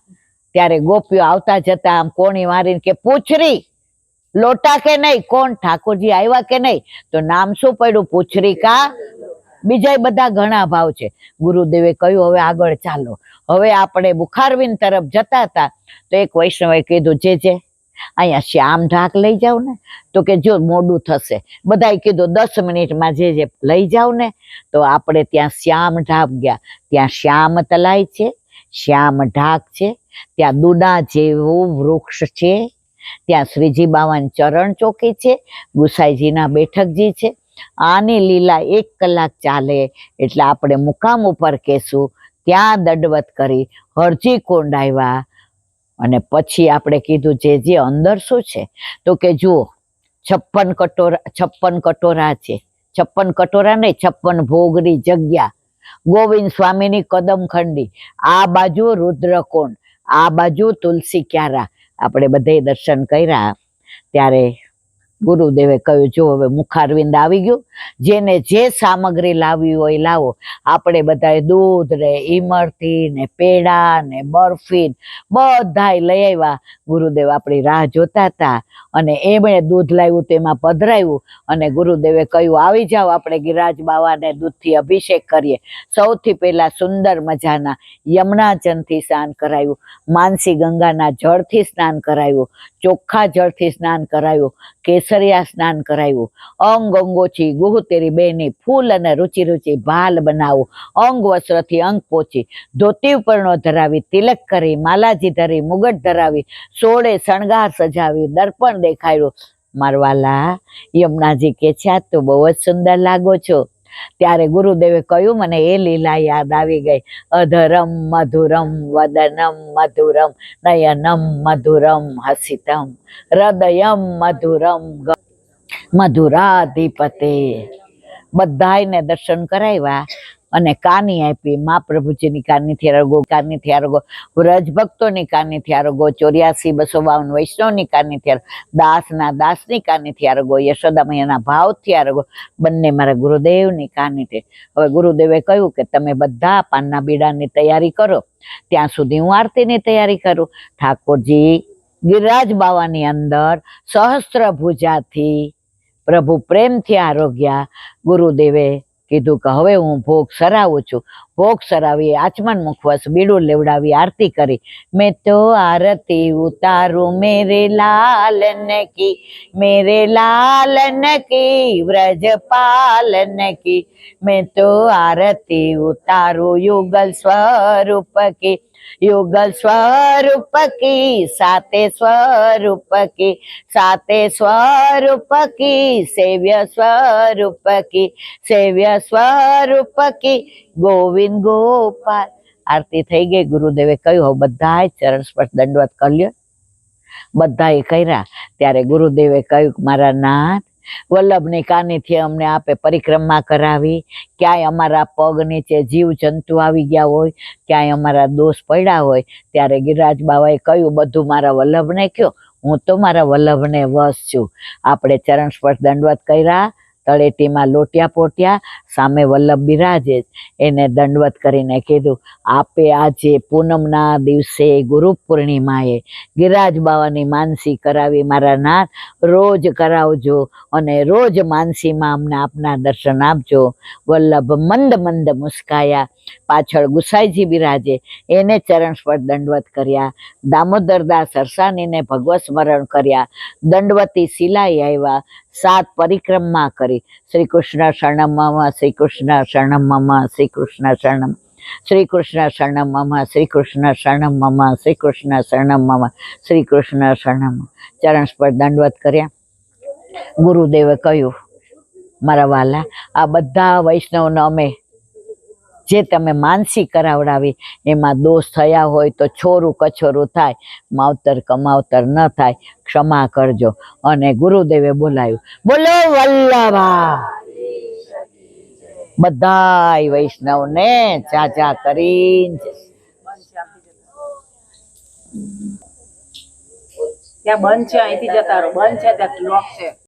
ત્યારે ગોપીઓ આવતા જતા આમ કોણી મારીને કે પૂછરી લોટા કે નહીં, કોણ ઠાકોરજી આવ્યા કે નહીં? તો નામ શું પડ્યું? પૂછરીકા. બીજા બધા ઘણા ભાવ છે. ગુરુદેવે કહ્યું હવે આગળ ચાલો. હવે આપણે બુખારવીન તરફ જતા હતા તો એક વૈષ્ણવે કીધું જે અહીંયા શ્યામ ઢાક લઈ જાવ ને. તો કે જો મોડું થશે. બધાએ કીધું 10 મિનિટમાં જે લઈ જાવ ને. તો આપણે ત્યાં શ્યામ ઢાક ગયા. ત્યાં શ્યામ તલાઈ છે, શ્યામ ઢાક છે, ત્યાં દુડા જેવું વૃક્ષ છે, ત્યાં શ્રીજી બાવાની ચરણ ચોકી છે, ગુસાઈજીના બેઠકજી છે. આની લીલા 1 કલાક ચાલે એટલે આપણે મુકામ ઉપર કેશું. ત્યાં દંડવત કરી હરજી કુંડ આવ્યા અને પછી આપણે કીધું જે અંદર શું છે? તો કે જુઓ 56 કટોરા છે. 56 કટોરા નહીં, 56 ભોગની જગ્યા. ગોવિંદ સ્વામીની કદમખંડી, આ બાજુ રુદ્રકુંડ, આ બાજુ તુલસી ક્યારા. આપણે બધે દર્શન કર્યા. ત્યારે ગુરુદેવે કહ્યું જો હવે મુખારવિંદ આવી ગયું, જેને જે સામગ્રી લાવવી હોય લાવો. આપણે બધાએ દૂધ ને ઈમરતી ને પેડા ને બરફી બધાય લઈ આવ્યા. ગુરુદેવ આપણી રાહ જોતા હતા અને એમણે દૂધ લાવ્યું તેમાં પધરાવ્યું અને ગુરુદેવે કહ્યું આવી જાઓ આપણે ગિરિરાજ બાવાને દૂધથી અભિષેક કરીએ. સૌથી પહેલા સુંદર મજાના યમુનાજળથી સ્નાન કરાયું, માનસી ગંગાના જળથી સ્નાન કરાયું, ચોખ્ખા જળથી સ્નાન કરાયું, કેસરિયા સ્નાન કરાયું, અંગ અંગોથી ગુહુ તેરી બેની ફૂલ અને રૂચિ રૂચિ ભાલ બનાવું, અંગ વસ્ત્રથી અંગ પોચી, ધોતી ઉપરનો ધરાવી, તિલક કરી, માલાજી ધરી, મુગટ ધરાવી, 16 શણગાર સજાવી, દર્પણ દેખાડ્યું. મારવાલા યમુનાજી કે છે આ તો બહુ જ સુંદર લાગો છો. ત્યારે ગુરુદેવે કહ્યું મને એ લીલા યાદ આવી ગઈ. અધરમ મધુરમ વદનમ મધુરમ નયનમ મધુરમ હસિતમ હૃદયમ મધુરમ મધુરાધિપતે. બધાને દર્શન કરાવ્યા અને કાની આપી. મહાપ્રભુજીની કાનીથી આરોગો, કાનીથી આરોગો, વ્રજ ભક્તોની કાનીથી આરોગો, 84,252 વૈષ્ણવની કાનીથી આરોગો, દાસના દાસની કાનીથી આરોગો, યશોદા મૈયાના ભાવથી આરોગો, બંને મારા ગુરુદેવની કાનીથી. હવે ગુરુદેવે કહ્યું કે તમે બધા પાનના બીડાની તૈયારી કરો, ત્યાં સુધી હું આરતીની તૈયારી કરું. ઠાકોરજી ગિરિરાજ બાવાની અંદર સહસ્ત્ર ભુજાથી પ્રભુ પ્રેમથી આરોગ્યા. ગુરુદેવે કીધું કે હવે હું ભોગ સરાવું છું. ભોગ સરાવી આચમન મુખવસ બીડું લેવડાવી આરતી કરી. મેં તો આરતી ઉતારું મેરે લાલન કી, મેરે લાલન કી, વ્રજપાલન કી. મેં તો આરતી ઉતારું યુગલ સ્વરૂપ કી, યુગલ સ્વરૂપ કી, સાતે સ્વરૂપ કી, સાતે સ્વરૂપ કી, સેવ્ય સ્વરૂપ કી, સેવ્ય સ્વરૂપ કી, ગોવિંદ ગોપાલ. આરતી થઈ ગઈ. ગુરુદેવે કહ્યું બધાએ ચરણ સ્પર્શ દંડવત કર્યો. બધાએ કર્યા. ત્યારે ગુરુદેવે કહ્યું મારા નાથ વલ્લભની કાનીથી અમને આપે પરિક્રમા કરાવી. ક્યાંય અમારા પગ નીચે જીવ જંતુ આવી ગયા હોય, ક્યાંય અમારા દોષ પડ્યા હોય, ત્યારે ગિરિરાજ બાવાએ કહ્યું બધું મારા વલ્લભને કહો, હું તો મારા વલ્લભને વશ છું. આપણે ચરણ સ્પર્શ દંડવત કર્યા. તળેટીમાં લોટ્યા પોટ્યા, સામે વલ્લભ બિરાજે. એને દંડવત કરીને કીધું આપે આજે પૂનમના દિવસે ગુરુ પૂર્ણિમાએ ગિરિરાજ બાવાની માનસી કરાવી. મારા નાથ રોજ કરાવજો અને રોજ માનસીમાં અમને આપના દર્શન આપજો. વલ્લભ મંદ મંદ મુસ્કાયા. પાછળ ગુસાઈજી બિરાજે એને ચરણ સ્પર્શ દંડવત કર્યા. દામોદરદાસ હરસાણીને ભગવત સ્મરણ કર્યા. દંડવતી શિલાઈ આવ્યા. 7 પરિક્રમા કરી. શ્રી કૃષ્ણ શરણમ મમ, શ્રી કૃષ્ણ શરણમ મમ, શ્રી કૃષ્ણ શરણમ, શ્રી કૃષ્ણ શરણમ મમ, શ્રી કૃષ્ણ શરણમ મમ, શ્રી કૃષ્ણ શરણમ મમ, શ્રી કૃષ્ણ શરણમ. ચરણ સ્પર્શ દંડવત કર્યા. ગુરુદેવે કહ્યું, મારા વાલા, આ બધા વૈષ્ણવને અમે જે તમે માનસી કરાવડાવી એમાં દોષ થયા હોય તો છોરું કછોરું થાય, માવતર કમાવતર ન થાય, ક્ષમા કરજો. અને ગુરુદેવે બોલાયું, બોલો વલ્લભા. બધાય વૈષ્ણવને ચાચા કરીને ત્યાં બંધ છે, અહીંથી જતા રહો. બંધ છે, ત્યાં લોક છે.